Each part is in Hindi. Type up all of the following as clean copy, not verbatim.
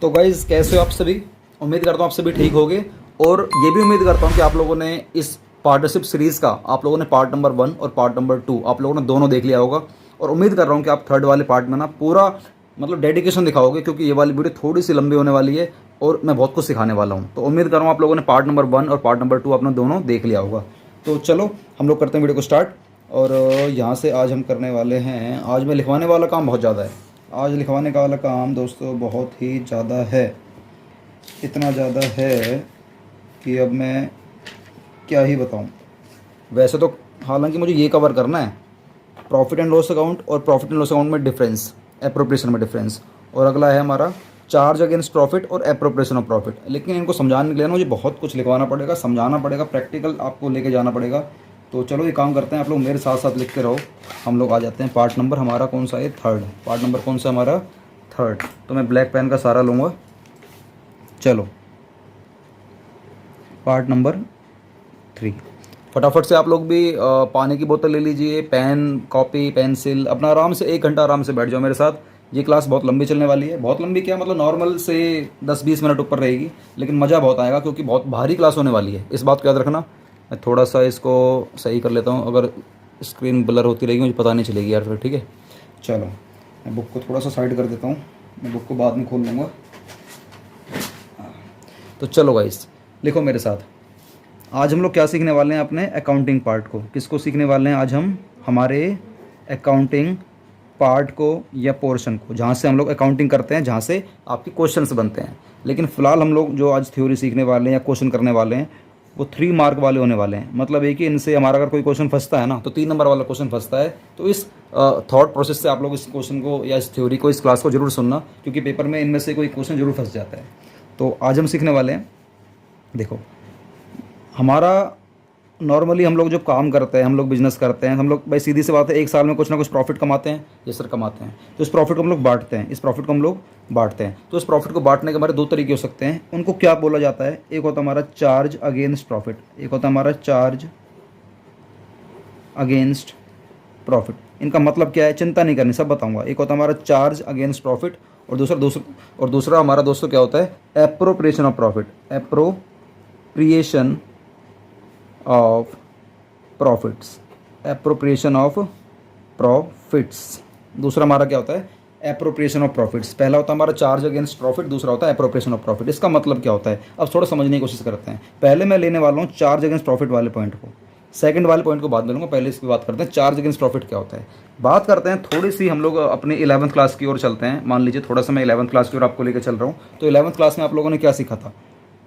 तो गाइज़ कैसे हो आप सभी। उम्मीद करता हूँ आप सभी ठीक होगे और ये भी उम्मीद करता हूँ कि आप लोगों ने इस पार्टनरशिप सीरीज़ का आप लोगों ने पार्ट नंबर 1 और पार्ट नंबर 2 आप लोगों ने दोनों देख लिया होगा। और उम्मीद कर रहा हूँ कि आप थर्ड वाले पार्ट में ना पूरा मतलब डेडिकेशन दिखाओगे, क्योंकि ये वाली वीडियो थोड़ी सी लंबी होने वाली है और मैं बहुत कुछ सिखाने वाला हूँ। तो उम्मीद कर रहा हूँ आप लोगों ने पार्ट नंबर 1 और पार्ट नंबर 2 अपना दोनों देख लिया होगा। तो चलो हम लोग करते हैं वीडियो को स्टार्ट। और यहाँ से आज हम करने वाले हैं, आज मैं लिखवाने वाला काम बहुत ज़्यादा है। आज लिखवाने का वाला काम दोस्तों बहुत ही ज़्यादा है, इतना ज़्यादा है कि अब मैं क्या ही बताऊं। वैसे तो हालांकि मुझे ये कवर करना है प्रॉफिट एंड लॉस अकाउंट और प्रॉफिट एंड लॉस अकाउंट में डिफरेंस, एप्रोप्रिएशन में डिफरेंस, और अगला है हमारा चार्ज अगेंस्ट प्रॉफिट और एप्रोप्रिएशन ऑफ प्रॉफिट। लेकिन इनको समझाने के लिए ना मुझे बहुत कुछ लिखवाना पड़ेगा, समझाना पड़ेगा, प्रैक्टिकल आपको लेके जाना पड़ेगा। तो चलो ये काम करते हैं, आप लोग मेरे साथ साथ लिखते रहो। हम लोग आ जाते हैं पार्ट नंबर हमारा कौन सा है, थर्ड। पार्ट नंबर कौन सा हमारा, थर्ड। तो मैं ब्लैक पेन का सारा लूँगा। चलो पार्ट नंबर 3। फटाफट से आप लोग भी पानी की बोतल ले लीजिए, पेन, कॉपी, पेंसिल, अपना आराम से 1 घंटा आराम से बैठ जाओ मेरे साथ। ये क्लास बहुत लंबी चलने वाली है। बहुत लंबी क्या मतलब नॉर्मल से 10-20 मिनट ऊपर रहेगी, लेकिन मज़ा बहुत आएगा क्योंकि बहुत भारी क्लास होने वाली है। इस बात को याद रखना। मैं थोड़ा सा इसको सही कर लेता हूँ, अगर स्क्रीन ब्लर होती रहेगी मुझे पता नहीं चलेगी यार फिर। ठीक है चलो मैं बुक को थोड़ा सा साइड कर देता हूँ, मैं बुक को बाद में खोल लूँगा। तो चलो गाइस लिखो मेरे साथ। आज हम लोग क्या सीखने वाले हैं, अपने अकाउंटिंग पार्ट को। किसको सीखने वाले हैं आज हम, हमारे अकाउंटिंग पार्ट को या पोर्शन को, जहाँ से हम लोग अकाउंटिंग करते हैं, जहाँ से आपके क्वेश्चंस बनते हैं। लेकिन फ़िलहाल हम लोग जो आज थ्योरी सीखने वाले हैं या क्वेश्चन करने वाले हैं वो 3 मार्क वाले होने वाले हैं। मतलब है कि इनसे हमारा अगर कोई क्वेश्चन फंसता है ना तो 3 नंबर वाला क्वेश्चन फंसता है। तो इस थॉट प्रोसेस से आप लोग इस क्वेश्चन को या इस थ्योरी को, इस क्लास को जरूर सुनना, क्योंकि पेपर में इनमें से कोई क्वेश्चन जरूर फंस जाता है। तो आज हम सीखने वाले हैं, देखो हमारा नॉर्मली हम लोग जो काम करते हैं, हम लोग बिजनेस करते हैं, हम लोग भाई सीधी सी बात है, एक साल में कुछ ना कुछ प्रॉफिट कमाते हैं। ये सर कमाते हैं। तो इस प्रॉफिट को हम लोग बांटते हैं, इस प्रॉफिट को हम लोग बांटते हैं। तो इस प्रॉफिट को बांटने के हमारे 2 तरीके हो सकते हैं। उनको क्या बोला जाता है, एक होता है हमारा चार्ज अगेंस्ट प्रॉफिट, एक होता है हमारा चार्ज अगेंस्ट प्रॉफिट। इनका मतलब क्या है चिंता नहीं करनी, सब बताऊंगा। एक होता है हमारा चार्ज अगेंस्ट प्रॉफिट और दूसरा हमारा दोस्तों क्या होता है, appropriation of profit, appropriation of profits, appropriation of profits. दूसरा हमारा क्या होता है, एप्रोप्रिएशन ऑफ प्रॉफिट्स। पहला होता है हमारा चार्ज अगेंस्ट प्रॉफिट, दूसरा होता है एप्रोप्रिएशन ऑफ प्रॉफिट। इसका मतलब क्या होता है, अब थोड़ा समझने की कोशिश करते हैं। पहले मैं लेने वाला हूँ चार्ज अगेंस्ट प्रॉफिट वाले पॉइंट को, सेकंड वाले पॉइंट को बाद में लूँगा। पहले इसकी बात करते हैं चार्ज अगेंस्ट प्रॉफिट क्या होता है। बात करते हैं थोड़ी सी, हम लोग अपनी 11वीं क्लास की ओर चलते हैं। मान लीजिए थोड़ा सा मैं 11वीं क्लास की ओर आपको लेकर चल रहा हूँ। तो 11वीं क्लास में आप लोगों ने क्या सीखा था,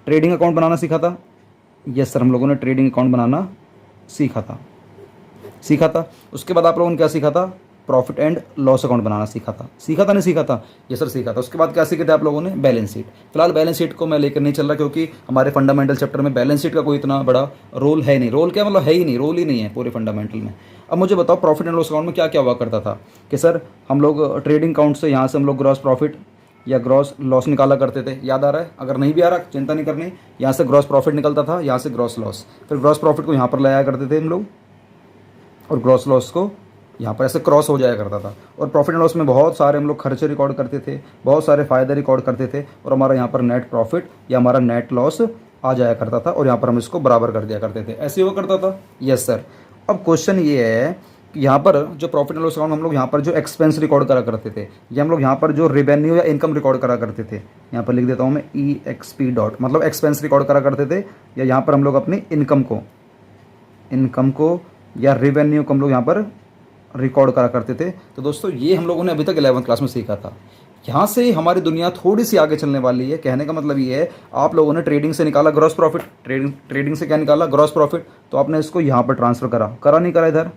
ट्रेडिंग अकाउंट बनाना सीखा था। यस सर, हम लोगों ने ट्रेडिंग अकाउंट बनाना सीखा था। उसके बाद आप लोगों ने क्या सीखा था, प्रॉफिट एंड लॉस अकाउंट बनाना सीखा था। नहीं सीखा था, ये सर सीखा था। उसके बाद क्या सीखे थे आप लोगों ने, बैलेंस शीट। फिलहाल बैलेंस शीट को मैं लेकर नहीं चल रहा, क्योंकि हमारे फंडामेंटल चैप्टर में बैलेंस शीट का कोई इतना बड़ा रोल है नहीं। रोल क्या मतलब है ही नहीं, रोल ही नहीं है पूरे फंडामेंटल में। अब मुझे बताओ प्रॉफिट एंड लॉस अकाउंट में क्या क्या हुआ करता था कि सर हम लोग ट्रेडिंग अकाउंट से यहाँ से हम लोग ग्रॉस प्रॉफिट या ग्रॉस लॉस निकाला करते थे। याद आ रहा है, अगर नहीं भी आ रहा चिंता नहीं करनी। यहाँ से ग्रॉस प्रॉफिट निकलता था, यहाँ से ग्रॉस लॉस, फिर ग्रॉस प्रॉफिट को यहाँ पर लाया करते थे हम लोग, और ग्रॉस लॉस को यहाँ पर ऐसे क्रॉस हो जाया करता था। और प्रॉफिट एंड लॉस में बहुत सारे हम लोग खर्चे रिकॉर्ड करते थे, बहुत सारे फ़ायदे रिकॉर्ड करते थे, और हमारा यहाँ पर नेट प्रॉफिट या हमारा नेट लॉस आ जाया करता था, और यहाँ पर हम इसको बराबर कर दिया करते थे। ऐसे हुआ करता था। Yes sir. अब क्वेश्चन ये है कि यहाँ पर जो प्रॉफिट एंड लॉस अकाउंट हम लोग यहाँ पर जो एक्सपेंस रिकॉर्ड करा करते थे, या हम लोग यहाँ पर जो रेवेन्यू या इनकम रिकॉर्ड करा करते थे, यहाँ पर लिख देता हूँ मैं EXP डॉट, मतलब एक्सपेंस रिकॉर्ड करा करते थे, या यहाँ पर हम लोग अपनी इनकम को या रेवेन्यू को हम लोग यहाँ पर रिकॉर्ड करा करते थे। तो दोस्तों ये हम लोगों ने अभी तक 11वीं क्लास में सीखा था। यहाँ से हमारी दुनिया थोड़ी सी आगे चलने वाली है। कहने का मतलब ये है, आप लोगों ने ट्रेडिंग से निकाला ग्रॉस प्रॉफिट, ट्रेडिंग से क्या निकाला, ग्रॉस प्रॉफिट, तो आपने इसको यहाँ पर ट्रांसफर करा नहीं करा, इधर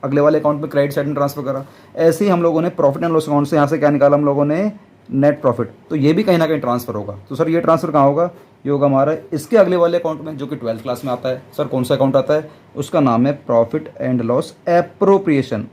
अगले वाले अकाउंट में क्रेडिट साइड में ट्रांसफर करा। ऐसे ही हम लोगों ने प्रॉफिट एंड लॉस अकाउंट से यहाँ से क्या निकाला हम लोगों ने, नेट प्रॉफिट, तो ये भी कहीं ना कहीं ट्रांसफर होगा। तो सर ये ट्रांसफर कहाँ होगा, ये होगा हमारा इसके अगले वाले अकाउंट में, जो कि 12th क्लास में आता है। सर कौन सा अकाउंट आता है, उसका नाम है profit and loss appropriation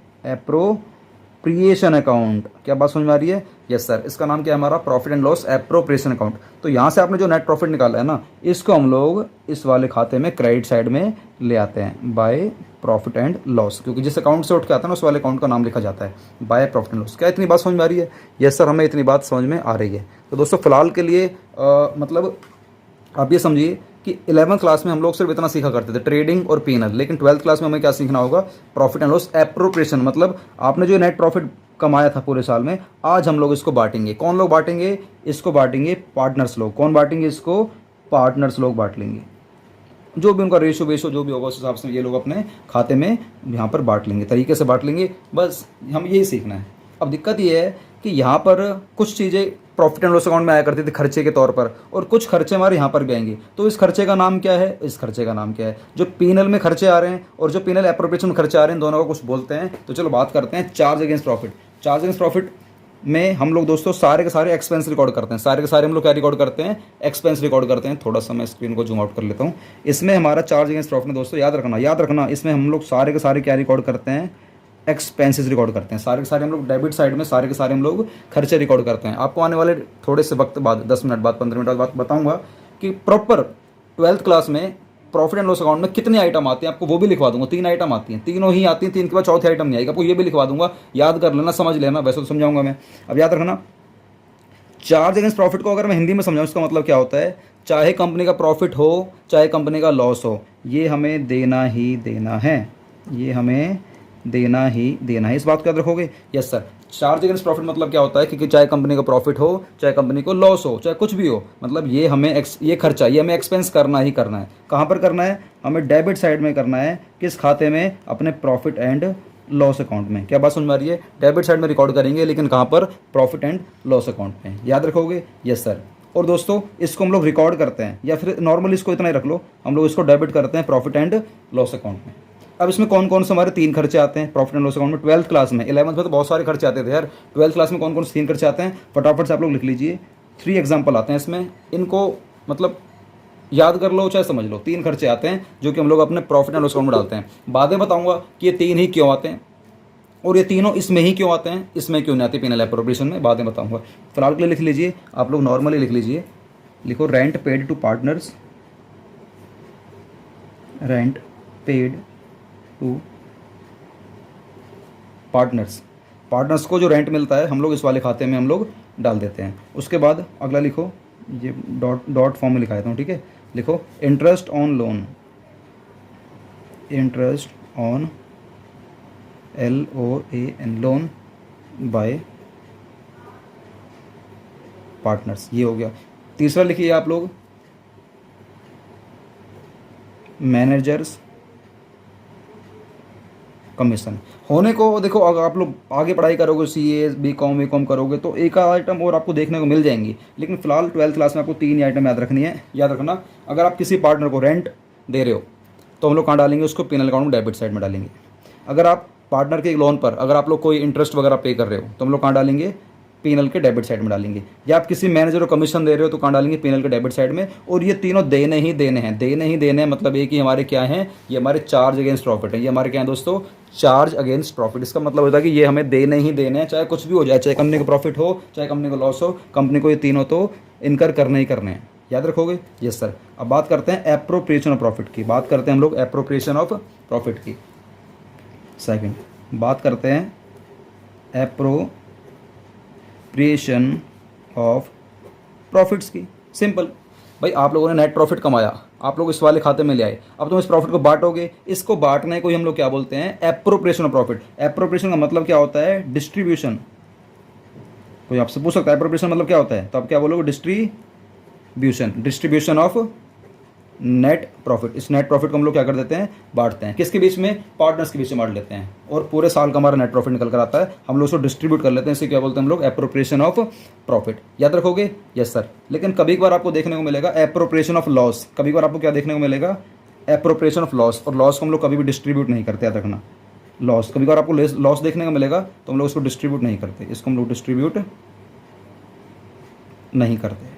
appropriation account. क्या बात समझ में आ रही है? यस सर, इसका नाम क्या है हमारा? Profit and loss appropriation account. तो यहाँ से आपने जो नेट प्रॉफिट निकाला है ना, इसको हम लोग इस वाले खाते में क्रेडिट साइड में ले आते हैं बाय प्रॉफिट एंड लॉस, क्योंकि जिस अकाउंट से उठ के आता है ना उस वाले अकाउंट का नाम लिखा जाता है बाय प्रॉफिट एंड लॉस। क्या इतनी बात समझ में आ रही है? यस सर, हमें इतनी बात समझ में आ रही है। तो दोस्तों फिलहाल के लिए मतलब आप ये समझिए कि 11th क्लास में हम लोग सिर्फ इतना सीखा करते थे, ट्रेडिंग और पीनल, लेकिन 12th क्लास में हमें क्या सीखना होगा? Profit and loss appropriation. मतलब आपने जो नेट प्रॉफिट कमाया था पूरे साल में, आज हम लोग इसको बांटेंगे। कौन लोग बांटेंगे? इसको बांटेंगे पार्टनर्स लोग। कौन बांटेंगे इसको? पार्टनर्स लोग बांट लेंगे। जो भी उनका रेशो वेशो जो भी होगा उस हिसाब से ये लोग अपने खाते में यहाँ पर बांट लेंगे, तरीके से बांट लेंगे। बस हम यही सीखना है। अब दिक्कत ये है कि यहाँ पर कुछ चीज़ें प्रॉफिट एंड लॉस अकाउंट में आया करती थी खर्चे के तौर पर, और कुछ खर्चे हमारे यहाँ पर भी आएंगे। तो इस खर्चे का नाम क्या है? इस खर्चे का नाम क्या है? जो पीनल में खर्चे आ रहे हैं और जो पीनल एप्रोप्रिएशन में खर्चे आ रहे हैं, दोनों को कुछ बोलते हैं। तो चलो बात करते हैं charge against profit. Charge against profit में हम लोग दोस्तों सारे के सारे एक्सपेंस रिकॉर्ड करते हैं। सारे के सारे हम लोग क्या रिकॉर्ड करते हैं? एक्सपेंस रिकॉर्ड करते हैं। थोड़ा सा मैं स्क्रीन को जूम आउट कर लेता हूँ। इसमें हमारा चार्ज अगेंस्ट प्रॉफिट में दोस्तों याद रखना इसमें हम लोग सारे के सारे क्या रिकॉर्ड करते हैं? एक्सपेंसेस रिकॉर्ड करते हैं। सारे के सारे हम लोग डेबिट साइड में सारे के सारे हम लोग खर्चे रिकॉर्ड करते हैं। आपको आने वाले थोड़े से वक्त बाद, 10 मिनट बाद, 15 मिनट बाद बताऊंगा कि प्रॉपर 12th क्लास में प्रॉफिट एंड लॉस अकाउंट में कितने आइटम आते हैं, आपको वो भी लिखवा दूंगा। 3 आइटम आती हैं, तीनों ही आती हैं, 3 के बाद चौथी आइटम नहीं आएगा, आपको ये भी लिखवा दूंगा। याद कर लेना, समझ लेना, वैसे तो समझाऊंगा मैं। अब याद रखना, चार्ज अगेंस्ट प्रॉफिट को अगर मैं हिंदी में समझाऊँ इसका मतलब क्या होता है? चाहे कंपनी का प्रॉफिट हो चाहे कंपनी का लॉस हो, ये हमें देना ही देना है। ये हमें देना ही देना है। इस बात को याद रखोगे? Yes sir. Charge against profit मतलब क्या होता है? क्योंकि चाहे कंपनी को प्रॉफिट हो चाहे कंपनी को लॉस हो चाहे कुछ भी हो, मतलब ये हमें ये खर्चा ये हमें एक्सपेंस करना ही करना है। कहाँ पर करना है? हमें डेबिट साइड में करना है। किस खाते में? अपने प्रॉफिट एंड लॉस अकाउंट में। क्या बात समझ में आ रही है? डेबिट साइड में रिकॉर्ड करेंगे, लेकिन कहाँ पर? प्रॉफिट एंड लॉस अकाउंट में। याद रखोगे? Yes sir. और दोस्तों इसको हम लोग रिकॉर्ड करते हैं, या फिर नॉर्मली इसको इतना ही रख लो, हम लोग इसको डेबिट करते हैं प्रॉफिट एंड लॉस अकाउंट में। अब इसमें कौन कौन से हमारे 3 खर्चे आते हैं प्रॉफिट एंड लॉस अकाउंट में? 12th क्लास में, 11th में तो बहुत सारे खर्चे आते थे यार। 12th क्लास में कौन कौन से 3 खर्चे आते हैं? फटाफट से आप लोग लिख लीजिए। 3 एग्जाम्पल आते हैं इसमें, इनको मतलब याद कर लो चाहे समझ लो। 3 खर्चे आते हैं जो कि हम लोग अपने प्रॉफिट एंड लॉस अकाउंट में डालते हैं। बाद में बताऊंगा कि ये 3 ही क्यों आते हैं और ये तीनों इसमें ही क्यों आते हैं, इसमें क्यों नहीं आते पीनल एप्रोप्रिएशन में, बाद में बताऊंगा। फिलहाल के लिए लिख लीजिए, आप लोग नॉर्मली लिख लीजिए। लिखो rent paid to partners, rent paid to partners को जो रेंट मिलता है हम लोग इस वाले खाते में हम लोग डाल देते हैं। उसके बाद अगला लिखो, ये डॉट फॉर्म में लिखा देता हूँ, ठीक है। लिखो interest on loan, interest on LOAN loan by partners, ये हो गया। तीसरा लिखिए आप लोग मैनेजर्स कमीशन। होने को देखो, अगर आप लोग आगे पढ़ाई करोगे CA BCom करोगे तो एक आइटम और आपको देखने को मिल जाएंगी, लेकिन फिलहाल 12th क्लास में आपको 3 ही आइटम याद रखनी है। याद रखना, अगर आप किसी पार्टनर को रेंट दे रहे हो तो हम लोग कहाँ डालेंगे? उसको पीनल अकाउंट में डेबिट साइड में डालेंगे। अगर आप पार्टनर के लोन पर अगर आप लोग कोई इंटरेस्ट वगैरह पे कर रहे हो तो हम लोग कहाँ डालेंगे? पीनल के डेबिट साइड में डालेंगे। या आप किसी मैनेजर को कमीशन दे रहे हो तो कहाँ डालेंगे? पीनल के डेबिट साइड में। और ये तीनों देने ही देने हैं, देने ही देने हैं। मतलब एक ही हमारे क्या हैं? ये हमारे चार्ज अगेंस्ट प्रॉफिट है। ये हमारे क्या है दोस्तों? Charge against profit. इसका मतलब होता है कि ये हमें देने ही देने हैं, चाहे कुछ भी हो जाए, चाहे कंपनी को प्रॉफिट हो चाहे कंपनी को लॉस हो, कंपनी को ये तीनों तो इनकर करने ही करने हैं। याद रखोगे? Yes sir. अब बात करते हैं एप्रोप्रिएशन ऑफ प्रॉफिट की। बात करते हैं हम लोग एप्रोप्रिएशन ऑफ प्रॉफिट की। सेकंड बात करते हैं एप्रोप्रिएशन ऑफ प्रॉफिट्स की। सिंपल भाई, आप लोगों ने नेट प्रॉफिट कमाया, आप लोग इस वाले खाते में ले आए, अब तुम इस प्रॉफिट को बांटोगे। इसको बांटने को ही हम लोग क्या बोलते हैं? Appropriation of profit. एप्रोप्रिएशन का मतलब क्या होता है? डिस्ट्रीब्यूशन। कोई आपसे पूछ सकता है एप्रोप्रिएशन मतलब क्या होता है, तो आप क्या बोलोगे? Distribution of net profit. इस नेट प्रॉफिट को हम लोग क्या कर देते हैं? बांटते हैं। किसके बीच में? पार्टनर्स के बीच में बांट लेते हैं, और पूरे साल का हमारा नेट प्रॉफिट निकल कर आता है, हम लोग उसको डिस्ट्रीब्यूट कर लेते हैं। इसे क्या बोलते हैं हम लोग? Appropriation of profit. याद रखोगे? Yes sir. लेकिन कभी कभार आपको देखने को मिलेगा एप्रोप्रिएशन ऑफ लॉस। कभी कभार आपको क्या देखने को मिलेगा? Appropriation of loss. और लॉस को हम लोग कभी भी डिस्ट्रीब्यूट नहीं करते, याद रखना। लॉस कभी कभार आपको लॉस देखने को मिलेगा तो हम लोग उसको डिस्ट्रीब्यूट नहीं करते, इसको हम लोग डिस्ट्रीब्यूट नहीं करते।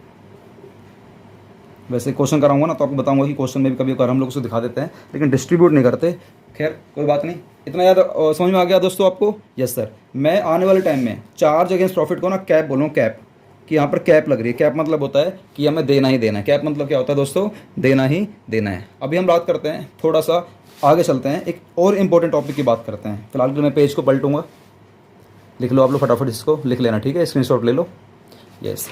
वैसे क्वेश्चन कराऊंगा ना तो आपको बताऊंगा कि क्वेश्चन में भी कभी कभार हम लोग उसे दिखा देते हैं, लेकिन डिस्ट्रीब्यूट नहीं करते। खैर कोई बात नहीं, इतना याद समझ में आ गया दोस्तों आपको? Yes sir. मैं आने वाले टाइम में चार्ज अगेंस्ट प्रॉफिट को ना कैप बोलूँ, कैप, कि यहाँ पर कैप लग रही है। कैप मतलब होता है कि हमें देना ही देना है। कैप मतलब क्या होता है दोस्तों? देना ही देना है। अभी हम बात करते हैं, थोड़ा सा आगे चलते हैं, एक और इम्पोर्टेंट टॉपिक की बात करते हैं। फिलहाल के लिए मैं पेज को पलटूंगा, लिख लो आप लोग फटाफट, इसको लिख लेना, ठीक है, स्क्रीनशॉट ले लो। यस,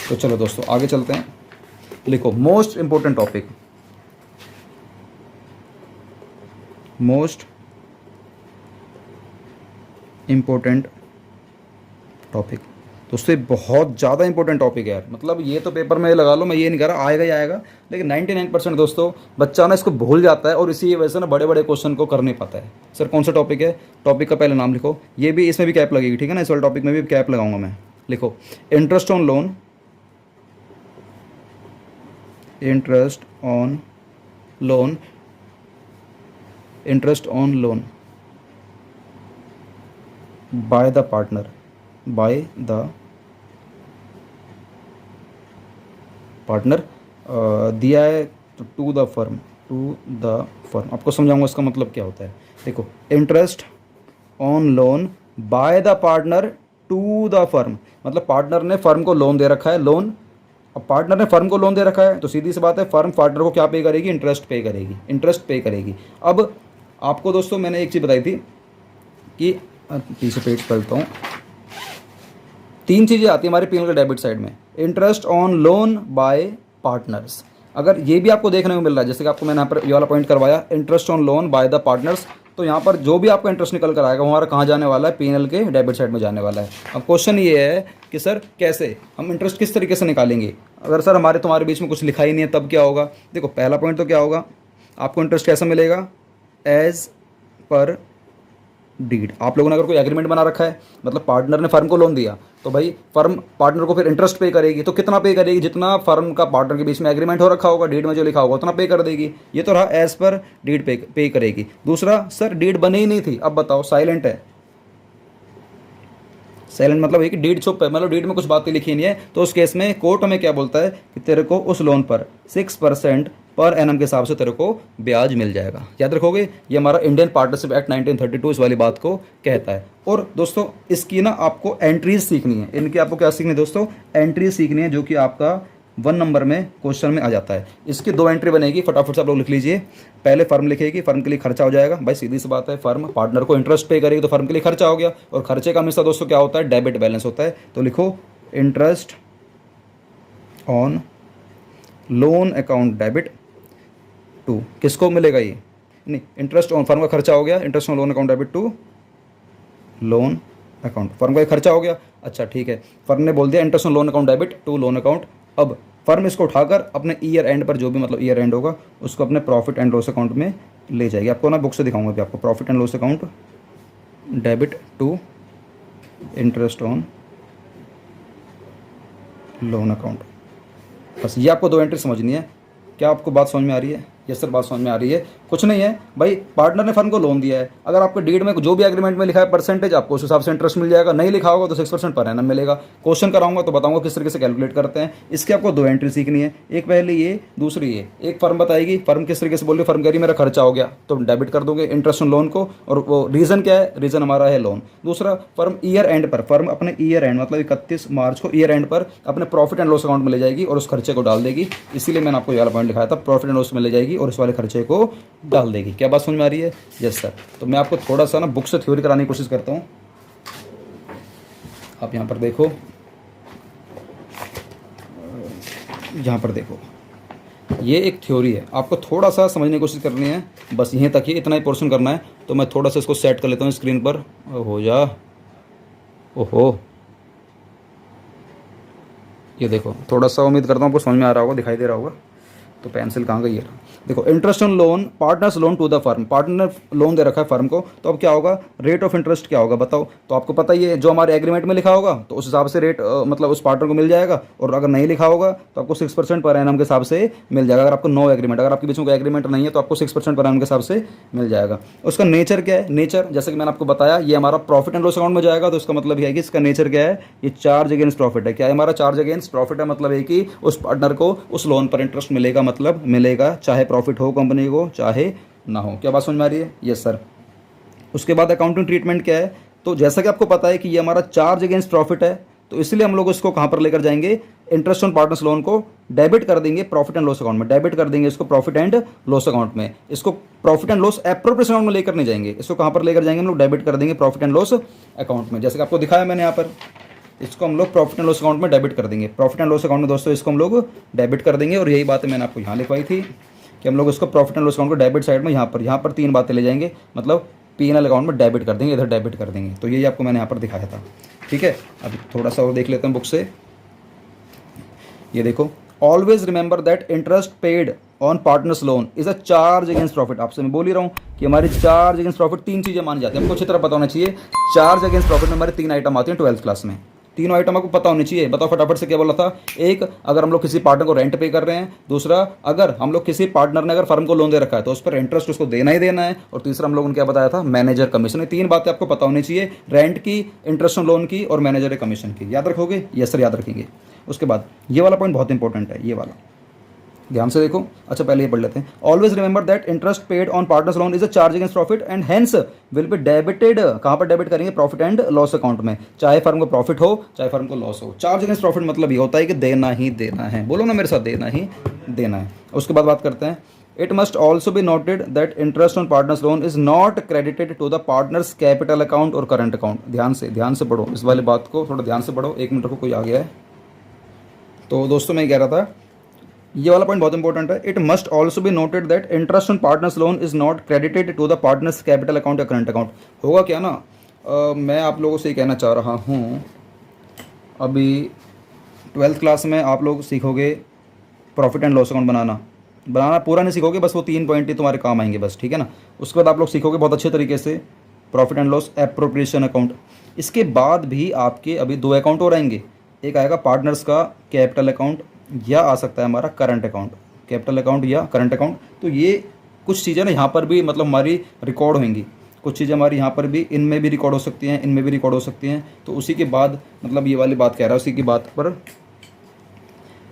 तो चलो दोस्तों आगे चलते हैं। लिखो most important topic, most important topic. दोस्तों ये बहुत ज़्यादा इंपॉर्टेंट टॉपिक है यार, मतलब ये तो पेपर में लगा लो, मैं ये नहीं कह रहा आएगा ही आएगा, लेकिन 99% दोस्तों बच्चा ना इसको भूल जाता है और इसी वजह से ना बड़े बड़े क्वेश्चन को कर नहीं पाता है। सर कौन सा टॉपिक है? टॉपिक का पहले नाम लिखो, ये भी इसमें भी कैप लगेगी, ठीक है ना, इस वाले टॉपिक में भी कैप लगाऊंगा मैं। लिखो interest on loan, interest on loan, interest on loan by the partner, by the partner दिया है to the firm, to the firm. आपको समझाऊंगा इसका मतलब क्या होता है। देखो interest on loan by the partner to the firm, मतलब पार्टनर ने फर्म को लोन दे रखा है, लोन। अब पार्टनर ने फर्म को लोन दे रखा है तो सीधी सी बात है, फर्म पार्टनर को क्या पे करेगी? इंटरेस्ट पे करेगी, इंटरेस्ट पे करेगी। अब आपको दोस्तों मैंने एक चीज़ बताई थी कि पीछे पेज पलटता हूँ, 3 चीज़ें आती है हमारे पीएनएल के डेबिट साइड में। Interest on loan bye partners, अगर ये भी आपको देखने को मिल रहा है, जैसे कि आपको मैंने यहाँ पर ये वाला पॉइंट करवाया, interest on loan by the partners, तो यहाँ पर जो भी आपका इंटरेस्ट निकल कर आएगा वो हमारा कहाँ जाने वाला है? पीएनएल के डेबिट साइड में जाने वाला है। अब क्वेश्चन ये है कि सर कैसे हम इंटरेस्ट किस तरीके से निकालेंगे? अगर सर हमारे तुम्हारे बीच में कुछ लिखा ही नहीं है तब क्या होगा? देखो पहला पॉइंट तो क्या होगा, आपको इंटरेस्ट कैसा मिलेगा? As per deed. आप लोगों ने अगर कोई एग्रीमेंट बना रखा है, मतलब पार्टनर ने फर्म को लोन दिया, तो भाई फर्म पार्टनर को फिर इंटरेस्ट पे करेगी, तो कितना पे करेगी? जितना फर्म का पार्टनर के बीच में एग्रीमेंट हो रखा होगा, डीड में जो लिखा होगा उतना पे कर देगी। ये तो रहा एज पर डीड पे करेगी। दूसरा, सर डीड बनी ही नहीं थी, अब बताओ, साइलेंट है। साइलेंट मतलब है कि डीड चुप है, मतलब डीड में कुछ बातें लिखी नहीं है, तो उस केस में कोर्ट हमें क्या बोलता है कि तेरे को उस लोन पर 6% पर एनम के हिसाब से तेरे को ब्याज मिल जाएगा। याद रखोगे, ये हमारा इंडियन पार्टनरशिप एक्ट 1932 इस वाली बात को कहता है। और दोस्तों इसकी ना आपको एंट्रीज सीखनी है, इनकी आपको क्या सीखनी है दोस्तों? एंट्रीज सीखनी है, जो कि आपका 1 नंबर में क्वेश्चन में आ जाता है। इसकी 2 एंट्री बनेगी, फटाफट से आप लोग लिख लीजिए। पहले फर्म लिखेगी, फर्म के लिए खर्चा हो जाएगा, भाई सीधी सी बात है, फर्म पार्टनर को इंटरेस्ट पे करेगी तो फर्म के लिए खर्चा हो गया, और खर्चे का हमेशा दोस्तों क्या होता है? डेबिट बैलेंस होता है। तो लिखो interest on loan account debit to, किसको मिलेगा ये? नहीं, इंटरेस्ट ऑन फर्म का खर्चा हो गया, interest on loan account debit to loan account, firm का एक खर्चा हो गया। अच्छा ठीक है, फर्म ने बोल दिया interest on loan account debit to loan account. अब फर्म इसको उठाकर अपने ईयर एंड पर, जो भी मतलब ईयर एंड होगा, उसको अपने प्रॉफिट एंड लॉस अकाउंट में ले जाएगी। आपको ना बुक से दिखाऊंगा भी आपको, profit and loss account debit to interest on loan account. बस ये आपको 2 एंट्री समझनी है। क्या आपको बात समझ में आ रही है? यस सर, बात समझ में आ रही है। कुछ नहीं है भाई, पार्टनर ने फर्म को लोन दिया है, अगर आपके डीड में जो भी एग्रीमेंट में लिखा है परसेंटेज, आपको उस हिसाब से इंटरेस्ट मिल जाएगा। नहीं लिखा होगा तो 6% पर एनम मिलेगा। क्वेश्चन कराऊंगा तो बताऊंगा किस तरीके से कैलकुलेट करते हैं। इसके आपको 2 एंट्री सीखनी है, एक पहले ये, दूसरी ये। एक फर्म बताएगी, फर्म किस तरीके से बोल रही है, फर्म कह रही मेरा खर्चा हो गया, तो डेबिट कर दोगे इंटरेस्ट ऑन लोन को, और वो रीजन क्या है? रीजन हमारा है लोन। दूसरा, फर्म ईयर एंड पर, फर्म अपने ईयर एंड मतलब 31 मार्च को ईयर एंड पर अपने प्रॉफिट एंड लॉस अकाउंट में ले जाएगी और उस खर्चे को डाल देगी। इसीलिए मैंने आपको ये वाला पॉइंट लिखाया था, प्रॉफिट एंड लॉस में ले जाएगी और इस वाले खर्चे को डाल देगी। क्या बात समझ में आ रही है? Yes sir. तो मैं आपको थोड़ा सा ना बुक से थ्योरी कराने की कोशिश करता हूं। आप यहां पर देखो, यहां पर देखो, ये एक थ्योरी है, आपको थोड़ा सा समझने की कोशिश करनी है, बस यहीं तक ही, इतना ही पोर्शन करना है। तो मैं थोड़ा सा इसको सेट कर लेता हूं स्क्रीन पर। हो जा, ओहो, ये देखो, थोड़ा सा उम्मीद करता हूं आपको समझ में आ रहा होगा, दिखाई दे रहा होगा। तो पेंसिल कहाँ गई है? देखो interest on loan, partners loan to the firm, partner loan दे रखा है फर्म को, तो अब क्या होगा? रेट ऑफ इंटरेस्ट क्या होगा बताओ? तो आपको पता ही है, जो हमारे एग्रीमेंट में लिखा होगा तो उस हिसाब से रेट मतलब उस पार्टनर को मिल जाएगा, और अगर नहीं लिखा होगा तो आपको 6% पर एनम के हिसाब से मिल जाएगा। अगर आपको नो एग्रीमेंट, अगर आपके बीच में कोई एग्रीमेंट नहीं है तो आपको 6% पर एनम के हिसाब से मिल जाएगा। उसका नेचर क्या है? नेचर जैसे कि मैंने आपको बताया, ये हमारा प्रॉफिट एंड लॉस अकाउंट में जाएगा, तो इसका मतलब ये है कि इसका नेचर क्या है? ये चार्ज अगेंस्ट प्रॉफिट है। क्या है हमारा? चार्ज अगेंस्ट प्रॉफिट है, मतलब है कि उस पार्टनर को उस लोन पर इंटरेस्ट मिलेगा, मतलब मिलेगा, चाहे प्रॉफिट हो कंपनी को चाहे ना हो। क्या बात समझ में आ रही है? Yes sir. उसके बाद अकाउंटिंग ट्रीटमेंट क्या है, तो जैसा कि आपको पता है कि ये हमारा चार्ज अगेंस्ट प्रॉफिट है, तो इसलिए हम लोग इसको कहाँ पर लेकर जाएंगे, इंटरेस्ट ऑन पार्टनर्स लोन को डेबिट कर देंगे प्रॉफिट एंड लॉस अकाउंट में, डेबिट कर देंगे इसको प्रॉफिट एंड लॉस अकाउंट में। इसको profit and loss appropriation account में लेकर नहीं जाएंगे, इसको कहाँ पर लेकर जाएंगे हम लोग, डेबिट कर देंगे प्रॉफिट एंड लॉस अकाउंट में। जैसे कि आपको दिखाया मैंने यहाँ पर, इसको हम लोग प्रॉफिट एंड लॉस अकाउंट में डेबिट कर देंगे, प्रॉफिट एंड लॉस अकाउंट में दोस्तों इसको हम लोग डेबिट कर देंगे। और यही बात मैंने आपको यहाँ लिखवाई थी कि हम लोग इसको प्रॉफिट एंड लॉस अकाउंट को डेबिट साइड में यहाँ पर 3 बातें ले जाएंगे, मतलब P&L अकाउंट में डेबिट कर देंगे, इधर डेबिट कर देंगे। तो यही आपको मैंने यहाँ पर दिखाया था, ठीक है। अभी थोड़ा सा और देख लेते हैं बुक से। ये देखो, always remember that interest paid on partners loan is a charge against profit. आपसे मैं बोल ही रहा हूँ कि हमारी चार्ज अगेंस्ट प्रॉफिट 3 चीज़ें मानी जाती हैं, हमको अच्छी तरह पता होना चाहिए। चार्ज अगेंस्ट प्रॉफिट में हमारे 3 आइटम आते हैं 12th क्लास में, तीनों आइटम आपको पता होनी चाहिए। बताओ फटाफट से, क्या बोला था। एक, अगर हम लोग किसी पार्टनर को रेंट पे कर रहे हैं। दूसरा, अगर हम लोग किसी पार्टनर ने अगर फर्म को लोन दे रखा है तो उस पर इंटरेस्ट उसको देना ही देना है। और तीसरा हम लोगों ने क्या बताया था, मैनेजर कमीशन। ये 3 बातें आपको पता होनी चाहिए, रेंट की, इंटरेस्ट ऑन लोन की और मैनेजर कमीशन की। याद रखोगे? यस सर, याद रखेंगे। उसके बाद ये वाला पॉइंट बहुत इंपॉर्टेंट है, ये वाला ध्यान से देखो। अच्छा पहले ये पढ़ लेते हैं। Always remember that interest paid on partners loan is a charge against profit and hence will be debited. कहाँ पर डेबिट करेंगे? प्रॉफिट एंड लॉस अकाउंट में, चाहे फर्म को प्रॉफिट हो चाहे फर्म को लॉस हो। चार्ज अगेंस्ट प्रॉफिट मतलब ये होता है कि देना ही देना है। बोलो ना मेरे साथ, देना ही देना है। उसके बाद बात करते हैं, it must also be noted that interest on partners loan is not credited to the partners capital account और करंट अकाउंट। ध्यान से पढ़ो इस वाली बात को, थोड़ा ध्यान से पढ़ो। 1 मिनट को, कोई आ गया है। तो दोस्तों मैं कह रहा था, ये वाला पॉइंट बहुत इंपॉर्टेंट है। It must also be noted that interest on partners loan is not credited to the partners capital account या करंट अकाउंट। होगा क्या ना, मैं आप लोगों से ये कहना चाह रहा हूँ, अभी 12th क्लास में आप लोग सीखोगे प्रॉफिट एंड लॉस अकाउंट बनाना पूरा नहीं सीखोगे, बस वो 3 पॉइंट ही तुम्हारे काम आएंगे बस, ठीक है ना। उसके बाद आप लोग सीखोगे बहुत अच्छे तरीके से profit and loss appropriation account. इसके बाद भी आपके अभी 2 अकाउंट और आएंगे, एक आएगा पार्टनर्स का कैपिटल अकाउंट या आ सकता है हमारा करंट अकाउंट, कैपिटल अकाउंट या करंट अकाउंट। तो ये कुछ चीज़ें ना यहाँ पर भी मतलब हमारी रिकॉर्ड होंगी, कुछ चीज़ें हमारी यहाँ पर भी, इनमें भी रिकॉर्ड हो सकती हैं, इनमें भी रिकॉर्ड हो सकती हैं। तो उसी के बाद मतलब ये वाली बात कह रहा है, उसी की बात पर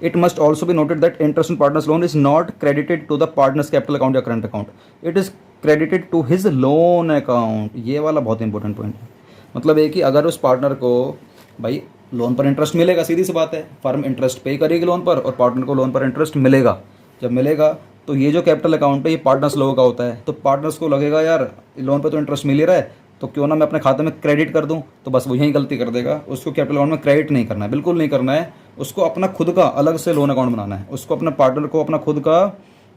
it must also be noted that interest on partners loan is not credited to the partners capital account या current account, it is credited to his loan account. ये वाला बहुत इंपॉर्टेंट पॉइंट है। मतलब है कि अगर उस पार्टनर को भाई लोन पर इंटरेस्ट मिलेगा, सीधी सी बात है, फर्म इंटरेस्ट पे करेगी लोन पर और पार्टनर को लोन पर इंटरेस्ट मिलेगा। जब मिलेगा तो ये जो कैपिटल अकाउंट है ये पार्टनर्स लोगों का होता है। तो पार्टनर्स को लगेगा यार लोन पर तो इंटरेस्ट मिल ही रहा है, तो क्यों ना मैं अपने खाते में क्रेडिट कर दूं। तो बस वो यही गलती कर देगा, उसको कैपिटल अकाउंट में क्रेडिट नहीं करना है, बिल्कुल नहीं करना है। उसको अपना खुद का अलग से लोन अकाउंट बनाना है, उसको अपने पार्टनर को अपना खुद का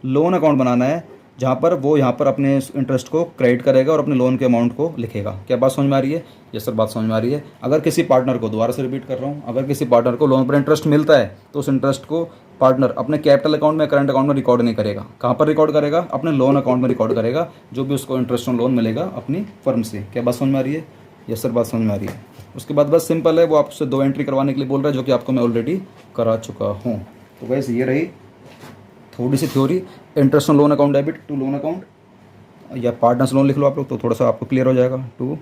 लोन अकाउंट बनाना है, जहाँ पर वो यहाँ पर अपने इंटरेस्ट को क्रेडिट करेगा और अपने लोन के अमाउंट को लिखेगा। क्या बात समझ में आ रही है? ये सर बात समझ में आ रही है। अगर किसी पार्टनर को, दोबारा से रिपीट कर रहा हूँ, अगर किसी पार्टनर को लोन पर इंटरेस्ट मिलता है तो उस इंटरेस्ट को पार्टनर अपने कैपिटल अकाउंट में, करंट अकाउंट में रिकॉर्ड नहीं करेगा। कहाँ पर रिकॉर्ड करेगा? अपने लोन अकाउंट में रिकॉर्ड करेगा, जो भी उसको इंटरेस्ट ऑन लोन मिलेगा अपनी फर्म से। क्या बात समझ में आ रही है? ये सर बात समझ में आ रही है। उसके बाद बस सिंपल है, वो आपसे 2 एंट्री करवाने के लिए बोल रहा है, जो कि आपको मैं ऑलरेडी करा चुका हूँ। तो वैसे ये रही थोड़ी सी theory. Interest on loan account debit to loan account, या पार्टनर्स लोन लिख लो आप लोग तो थोड़ा सा आपको क्लियर हो जाएगा। To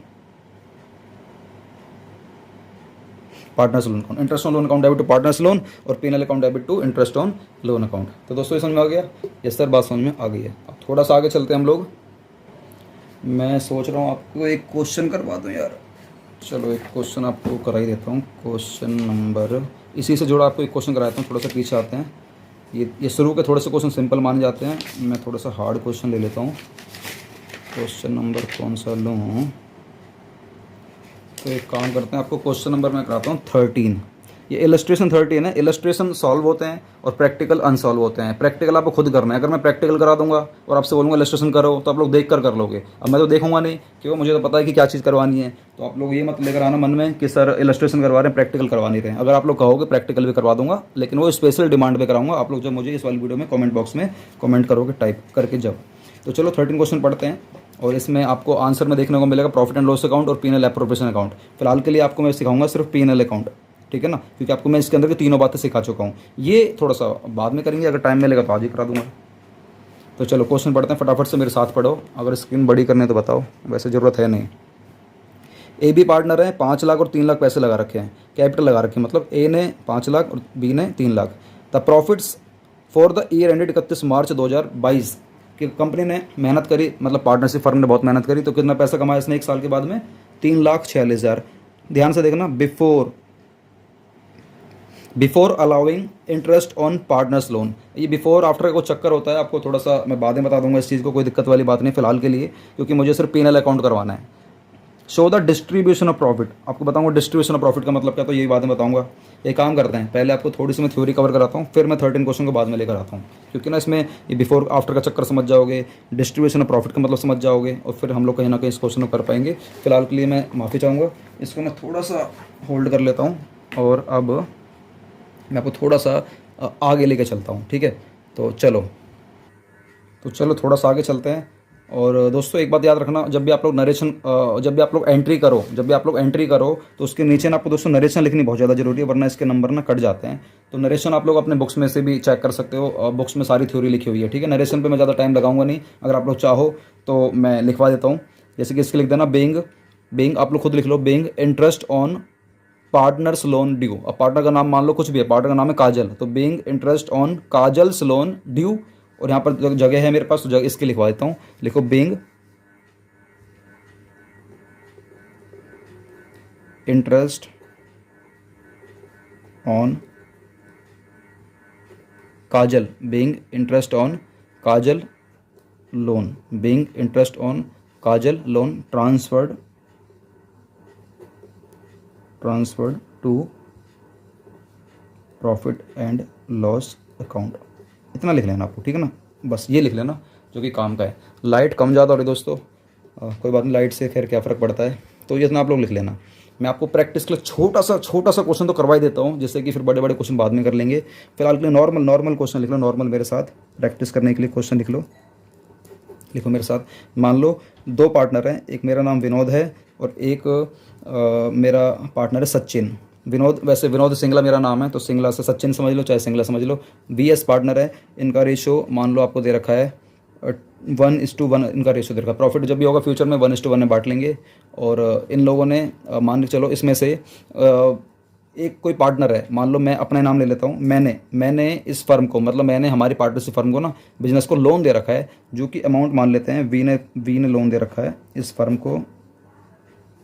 partners loan account, interest on loan account debit to partners loan और P&L account debit to interest on loan account. तो दोस्तों ये समझ में आ गया? यस सर बात समझ में आ गई है। अब थोड़ा सा आगे चलते हैं हम लोग। मैं सोच रहा हूँ आपको एक क्वेश्चन करवा दूँ यार, चलो एक क्वेश्चन आपको करा ही देता हूँ। क्वेश्चन नंबर, इसी से जुड़ा आपको एक क्वेश्चन कराता हूँ। थोड़ा सा पीछे आते हैं, ये शुरू के थोड़े से क्वेश्चन सिंपल माने जाते हैं, मैं थोड़ा सा हार्ड क्वेश्चन ले लेता हूँ। क्वेश्चन नंबर कौन सा लूँ? तो एक काम करते हैं, आपको क्वेश्चन नंबर मैं कराता हूँ 13। ये इलस्ट्रेशन 13 है। इलस्ट्रेशन सॉल्व होते हैं और प्रैक्टिकल अनसॉल्व होते हैं। प्रैक्टिकल आपको खुद करना है। अगर मैं प्रैक्टिकल करा दूंगा और आपसे बोलूँगा इलस्ट्रेशन करो, तो आप लोग देख कर लोगे। अब मैं तो देखूंगा नहीं, क्योंकि मुझे तो पता है कि क्या चीज़ करवानी है। तो आप लोग ये मत लेकर आना मन में कि सर इलस्ट्रेशन करवा रहे हैं, प्रैक्टिकल करवा नहीं रहे हैं। अगर आप लोग कहोगे प्रैक्टिकल भी करवा दूंगा, लेकिन वो स्पेशल डिमांड पे कराऊंगा। आप लोग जब मुझे इस वाली वीडियो में कमेंट बॉक्स में कमेंट करोगे टाइप करके जब। तो चलो 13 क्वेश्चन पढ़ते हैं, और इसमें आपको आंसर में देखने को मिलेगा प्रॉफिट एंड लॉस अकाउंट और P&L एप्रोप्रिएशन अकाउंट। फिलहाल के लिए आपको मैं सिखाऊंगा सिर्फ P&L अकाउंट, ठीक है ना, क्योंकि आपको मैं इसके अंदर की तीनों बातें सिखा चुका हूँ। ये थोड़ा सा बाद में करेंगे, अगर टाइम मिलेगा तो आज ही करा दूंगा। तो चलो क्वेश्चन पढ़ते हैं, फटाफट से मेरे साथ पढ़ो। अगर स्क्रीन बड़ी करनी है तो बताओ, वैसे ज़रूरत है नहीं। ए बी पार्टनर है, 5 लाख और 3 लाख पैसे लगा रखे हैं, कैपिटल लगा रखे हैं, मतलब ए ने 5 लाख और बी ने 3 lakh. The profits for the year ended 31 मार्च 2022 कि कंपनी ने मेहनत करी, मतलब पार्टनरशिप फर्म ने बहुत मेहनत करी, तो कितना पैसा कमाया इसने 1 साल के बाद में? 3,46,000। ध्यान से देखना, before allowing interest on partners loan. ये बिफोर आफ्टर का कुछ चक्कर होता है, आपको थोड़ा सा मैं बाद में बता दूंगा इस चीज़ को, कोई दिक्कत वाली बात नहीं फिलहाल के लिए, क्योंकि मुझे सिर्फ P&L अकाउंट करवाना है। Show the distribution of profit, आपको बताऊंगा डिस्ट्रीब्यूशन ऑफ प्रॉफिट का मतलब क्या, तो यही बातें बताऊंगा। एक काम करते हैं, पहले आपको थोड़ी सी मैं थ्योरी कवर कराता हूँ, फिर मैं 13 क्वेश्चन को बाद में लेकर आता हूँ, क्योंकि ना इसमें ये बिफोर आफ्टर का चक्कर समझ जाओगे, डिस्ट्रीब्यूशन ऑफ प्रॉफिट का मतलब समझ जाओगे, और फिर हम लोग कहीं ना कहीं इस क्वेश्चन को कर पाएंगे। फिलहाल के लिए मैं माफ़ी चाहूँगा, इसको मैं थोड़ा सा होल्ड कर लेता हूँ, और अब मैं आपको थोड़ा सा आगे लेके चलता हूँ, ठीक है। तो चलो थोड़ा सा आगे चलते हैं। और दोस्तों एक बात याद रखना, जब भी आप लोग एंट्री करो तो उसके नीचे ना आपको दोस्तों नरेशन लिखनी बहुत ज़्यादा जरूरी है, वरना इसके नंबर ना कट जाते हैं। तो नरेशन आप लोग अपने बुक्स में से भी चेक कर सकते हो, बुक्स में सारी थ्योरी लिखी हुई है, ठीक है। नरेशन पे मैं ज़्यादा टाइम लगाऊंगा नहीं, अगर आप लोग चाहो तो मैं लिखवा देता हूँ। जैसे कि इसके लिख देना बीइंग आप लोग खुद लिख लो, being interest on partners loan due. अब पार्टनर का नाम मान लो कुछ भी है, पार्टनर का नाम है काजल, तो being interest on kajals loan due, और यहाँ पर जगह है मेरे पास तो जगह इसके लिखवा देता हूँ, लिखो being interest on Kajal, being interest on Kajal loan, being interest on Kajal loan transferred to profit and loss account. इतना लिख लेना आपको, ठीक है ना, बस ये लिख लेना जो कि काम का है। लाइट कम ज़्यादा हो रही दोस्तों, कोई बात नहीं, लाइट से खैर क्या फ़र्क पड़ता है, तो ये इतना आप लोग लिख लेना। मैं आपको प्रैक्टिस के लिए छोटा सा क्वेश्चन तो करवा ही देता हूँ, जिससे कि फिर बड़े बड़े क्वेश्चन बाद में कर लेंगे। फिलहाल के लिए नॉर्मल क्वेश्चन लिख लो, नॉर्मल मेरे साथ प्रैक्टिस करने के लिए क्वेश्चन लिखो मेरे साथ। मान लो 2 पार्टनर हैं, एक मेरा नाम विनोद है और एक मेरा पार्टनर है सचिन। विनोद सिंगला मेरा नाम है, तो सिंगला से सचिन समझ लो, चाहे सिंगला समझ लो। VS पार्टनर है, इनका रेशो मान लो आपको दे रखा है 1:1 इनका रेशो दे रखा है। प्रॉफिट जब भी होगा फ्यूचर में 1:1 में बांट लेंगे। और इन लोगों ने मान के चलो इसमें से एक कोई पार्टनर है, मान लो मैं अपना नाम ले लेता हूँ, मैंने इस फर्म को, मतलब मैंने हमारी पार्टनरशिप फर्म को ना, बिजनेस को लोन दे रखा है, जो कि अमाउंट मान लेते हैं वी ने लोन दे रखा है इस फर्म को,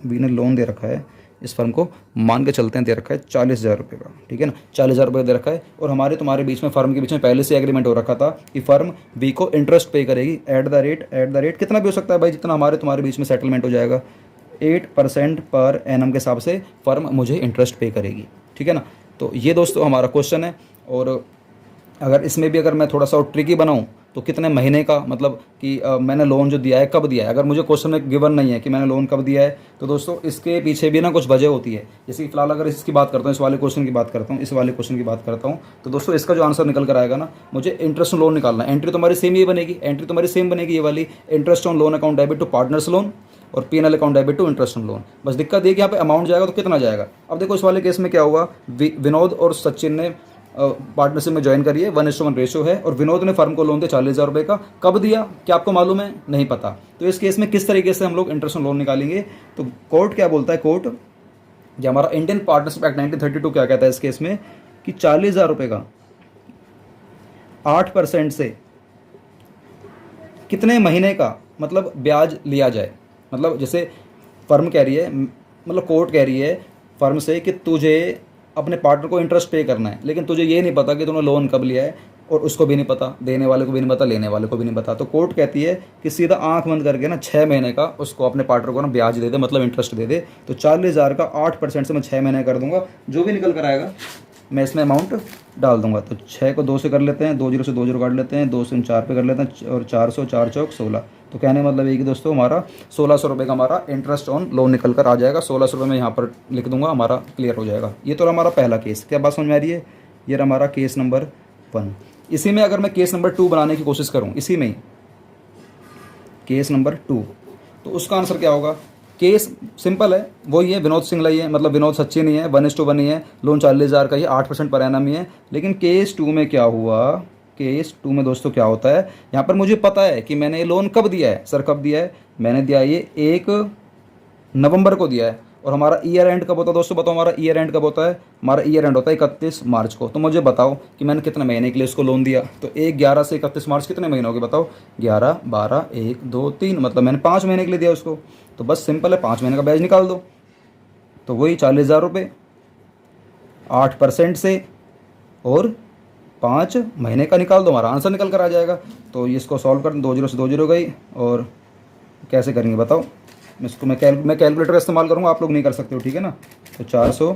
वी ने लोन दे रखा है इस फर्म को, मान के चलते हैं दे रखा है 40,000 रुपये का, ठीक है ना, 40,000 रुपये दे रखा है। और हमारे तुम्हारे बीच में, फर्म के बीच में पहले से एग्रीमेंट हो रखा था कि फर्म वी को इंटरेस्ट पे करेगी एट द रेट कितना भी हो सकता है भाई, जितना हमारे तुम्हारे बीच में सेटलमेंट हो जाएगा, 8% पर एनम के हिसाब से फर्म मुझे इंटरेस्ट पे करेगी, ठीक है ना। तो ये दोस्तों हमारा क्वेश्चन है। और अगर इसमें भी अगर मैं थोड़ा सा ट्रिकी बनाऊं तो कितने महीने का, मतलब कि मैंने लोन जो दिया है कब दिया है, अगर मुझे क्वेश्चन में गिवन नहीं है कि मैंने लोन कब दिया है, तो दोस्तों इसके पीछे भी ना कुछ वजह होती है। जैसे कि फिलहाल अगर इसकी बात करता हूँ, इस वाले क्वेश्चन की बात करता हूँ, तो दोस्तों इसका जो आंसर निकल कर आएगा ना, मुझे इंटरेस्ट ऑन लोन निकालना है। एंट्री तुम्हारी सेम बनेगी, ये वाली interest on loan account debit to partners loan और P&L account debit to interest on loan. बस दिक्कत ये कि यहाँ पे अमाउंट जाएगा तो कितना जाएगा। अब देखो इस वाले केस में क्या हुआ, विनोद और सचिन ने पार्टनरशिप में ज्वाइन करिए, 1:1 रेशो है, और विनोद ने फर्म को लोन दिया 40,000 रुपये का। कब दिया क्या आपको मालूम है? नहीं पता। तो इस केस में किस तरीके से हम लोग इंटरेस्ट ऑन लोन निकालेंगे, तो कोर्ट क्या बोलता है, कोर्ट या हमारा इंडियन पार्टनरशिप एक्ट 1932 क्या कहता है इस केस में, कि 40,000 रुपये का 8% से कितने महीने का मतलब ब्याज लिया जाए। मतलब जैसे फर्म कह रही है, मतलब कोर्ट कह रही है फर्म से कि तुझे अपने पार्टनर को इंटरेस्ट पे करना है, लेकिन तुझे ये नहीं पता कि तूने लोन कब लिया है, और उसको भी नहीं पता, देने वाले को भी नहीं पता, लेने वाले को भी नहीं पता। तो कोर्ट कहती है कि सीधा आंख बंद करके ना 6 महीने का उसको अपने पार्टनर को ना ब्याज दे दे, मतलब इंटरेस्ट दे दे। तो 40,000 का 8% से मैं 6 महीने कर दूंगा, जो भी निकल कर आएगा मैं इसमें अमाउंट डाल दूंगा। तो 6 को 2 से कर लेते हैं, 2 0 से 2 0 काट लेते हैं, 2 से 4 पे कर लेते हैं, और 400 4 चौक 16। तो कहने मतलब ये कि दोस्तों हमारा 1,600 रुपये का हमारा इंटरेस्ट ऑन लोन निकल कर आ जाएगा। 1,600 रुपये में यहाँ पर लिख दूंगा, हमारा क्लियर हो जाएगा। ये तो हमारा पहला केस, क्या बात समझ में आ रही है? ये हमारा केस नंबर 1। इसी में अगर मैं केस नंबर 2 बनाने की कोशिश करूँ, इसी में ही केस नंबर 2, तो उसका आंसर क्या होगा? केस सिंपल है, वही है, विनोद सिंगला ही है, मतलब विनोद सचिन ही है, 1:1 ही है, लोन 40,000 का ही, 8% पर एनम ही है। लेकिन केस 2 में क्या हुआ, केस 2 में दोस्तों क्या होता है, यहाँ पर मुझे पता है कि मैंने ये लोन कब दिया है। सर कब दिया है? मैंने दिया ये 1 नवंबर को दिया है, और हमारा ईयर एंड कब होता है दोस्तों, बताओ हमारा ईयर एंड कब होता है, हमारा ईयर एंड होता है 31 मार्च को। तो मुझे बताओ कि मैंने कितने महीने के लिए इसको लोन दिया, तो 1/11 से 31 मार्च कितने महीने हो गए बताओ, 11 12 1 2 3, मतलब मैंने 5 महीने के लिए दिया उसको। तो बस सिंपल है, 5 महीने का ब्याज निकाल दो, तो वही 40,000 रुपये 8% से, और 5 महीने का निकाल दो, हमारा आंसर निकल कर आ जाएगा। तो इसको सॉल्व कर, 2 जीरो से 2 जीरो गई, और कैसे करेंगे बताओ, इसको मैं कैलकुलेटर का इस्तेमाल करूँगा, आप लोग नहीं कर सकते हो, ठीक है ना। तो 400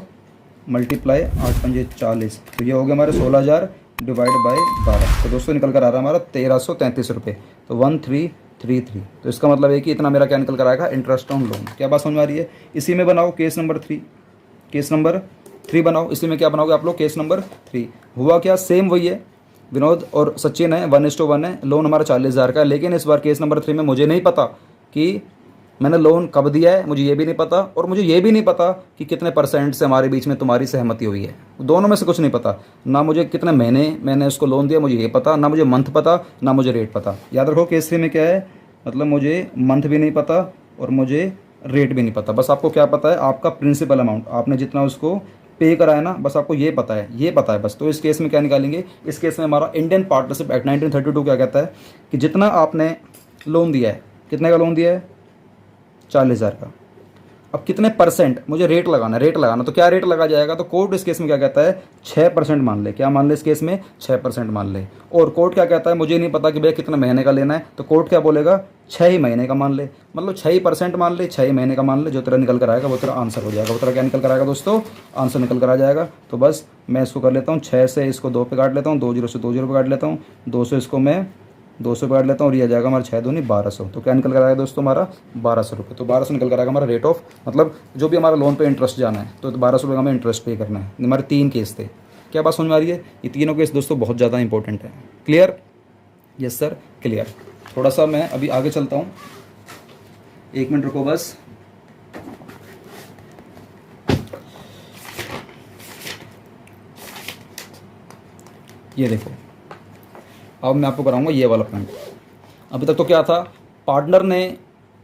मल्टीप्लाई 8 पंजे 40, तो ये हो गया हमारे 16,000 डिवाइड बाई 12। तो दोस्तों निकल कर आ रहा है हमारा 1,333 रुपये, तो 1333। तो इसका मतलब है कि इतना मेरा क्या निकल कर आएगा, इंटरेस्ट ऑन लोन। क्या बात समझ में आ रही है। इसी में बनाओ केस नंबर 3, केस नंबर 3 बनाओ। इसी में क्या बनाओगे आप लोग, केस नंबर 3। हुआ क्या, सेम वही है, विनोद और सचिन है, 1:1 है, लोन हमारा 40,000 का है। लेकिन इस बार केस नंबर 3 में मुझे नहीं पता कि मैंने लोन कब दिया है, मुझे ये भी नहीं पता, और मुझे ये भी नहीं पता कि कितने % से हमारे बीच में तुम्हारी सहमति हुई है। दोनों में से कुछ नहीं पता, ना मुझे कितने महीने मैंने उसको लोन दिया मुझे ये पता, ना मुझे मंथ पता, ना मुझे रेट पता। याद रखो केस 3 में क्या है, मतलब मुझे मंथ भी नहीं पता और मुझे रेट भी नहीं पता। बस आपको क्या पता है, आपका प्रिंसिपल अमाउंट, आपने जितना उसको पे करा है ना, बस आपको ये पता है, ये पता है बस। तो इस केस में क्या निकालेंगे, इस केस में हमारा इंडियन पार्टनरशिप एक्ट 1932 क्या कहता है कि जितना आपने लोन दिया है, कितने का लोन दिया है, 40,000 का। अब कितने % मुझे रेट लगाना है, रेट लगाना, तो क्या रेट लगा जाएगा, तो कोर्ट इस केस में क्या कहता है, 6% मान ले। क्या मान ले, इस केस में 6% मान ले। और कोर्ट क्या कहता है, मुझे नहीं पता कि भैया कितने महीने का लेना है, तो कोर्ट क्या बोलेगा, 6 ही महीने का मान ले। मतलब 6% मान ले, 6 महीने का मान ले, जो तेरा निकल कर आएगा वो तेरा आंसर हो जाएगा। वो तेरा क्या निकल कर आएगा दोस्तों, आंसर निकल कर आ जाएगा। तो बस मैं इसको कर लेता हूँ, 6 से इसको 2 पे काट लेता हूँ, 2 जीरो से 2 जीरो पे काट लेता हूँ, 2 से इसको मैं 200 काट लेता हूँ, और ये आ जाएगा हमारा 6 दूनी 1200। तो क्या निकल कर आएगा दोस्तों, हमारा 1200 रुपये। तो 1200 निकल कर आएगा हमारा रेट ऑफ, मतलब जो भी हमारा लोन पे इंटरेस्ट जाना है, तो 1200 रुपये का हमें इंटरेस्ट पे करना है। हमारे 3 केस थे। क्या बात समझ में आ रही है। ये तीनों केस दोस्तों बहुत ज़्यादा इंपॉर्टेंट है। Clear, yes sir clear. थोड़ा सा मैं अभी आगे चलता हूँ, 1 मिनट रुको बस। ये देखो, अब मैं आपको कराऊंगा ये वाला पॉइंट। अभी तक तो क्या था, पार्टनर ने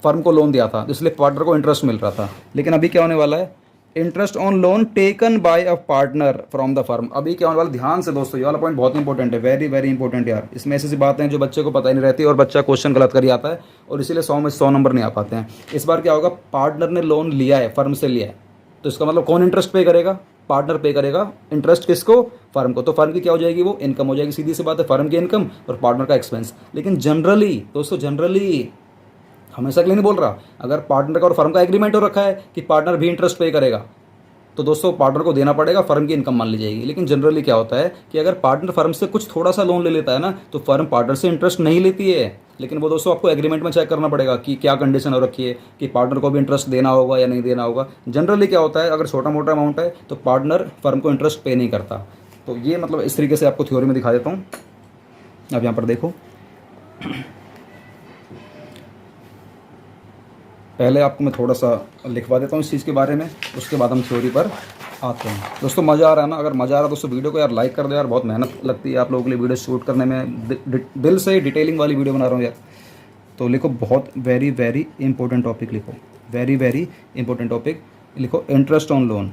फर्म को लोन दिया था, इसलिए पार्टनर को इंटरेस्ट मिल रहा था। लेकिन अभी क्या होने वाला है, interest on loan taken by a partner from the firm. अभी क्या होने वाला, ध्यान से दोस्तों, ये वाला पॉइंट बहुत इंपॉर्टेंट है, वेरी वेरी इंपॉर्टेंट यार। इसमें ऐसी बातें हैं जो बच्चे को पता ही नहीं रहती, और बच्चा क्वेश्चन गलत कर आता है, और इसीलिए 100 में 100 नंबर नहीं आ पाते हैं। इस बार क्या होगा, पार्टनर ने लोन लिया है, फर्म से लिया है, तो इसका मतलब कौन इंटरेस्ट पे करेगा, पार्टनर पे करेगा इंटरेस्ट। किसको, फर्म को। तो फर्म की क्या हो जाएगी, वो इनकम हो जाएगी, सीधी सी बात है, फर्म की इनकम और पार्टनर का एक्सपेंस। लेकिन जनरली दोस्तों, जनरली, हमेशा के लिए नहीं बोल रहा, अगर पार्टनर का और फर्म का एग्रीमेंट हो रखा है कि पार्टनर भी इंटरेस्ट पे करेगा, तो दोस्तों पार्टनर को देना पड़ेगा, फर्म की इनकम मान ली जाएगी। लेकिन जनरली क्या होता है कि अगर पार्टनर फर्म से कुछ थोड़ा सा लोन ले लेता है ना, तो फर्म पार्टनर से इंटरेस्ट नहीं लेती है। लेकिन वो दोस्तों आपको एग्रीमेंट में चेक करना पड़ेगा कि क्या कंडीशन हो रखी है, कि पार्टनर को भी इंटरेस्ट देना होगा या नहीं देना होगा। जनरली क्या होता है, अगर छोटा मोटा अमाउंट है तो पार्टनर फर्म को इंटरेस्ट पे नहीं करता। तो ये मतलब इस तरीके से आपको थ्योरी में दिखा देता हूँ। अब यहाँ पर देखो, पहले आपको मैं थोड़ा सा लिखवा देता हूँ इस चीज़ के बारे में, उसके बाद हम थ्योरी पर आते हैं। दोस्तों मज़ा आ रहा है ना, अगर मज़ा आ रहा है दोस्तों वीडियो को यार लाइक कर दो यार, बहुत मेहनत लगती है आप लोगों के लिए वीडियो शूट करने में, दिल से डिटेलिंग वाली वीडियो बना रहा हूँ यार। तो लिखो, बहुत वेरी वेरी इंपॉर्टेंट टॉपिक लिखो, वेरी वेरी इंपॉर्टेंट टॉपिक लिखो, interest on loan.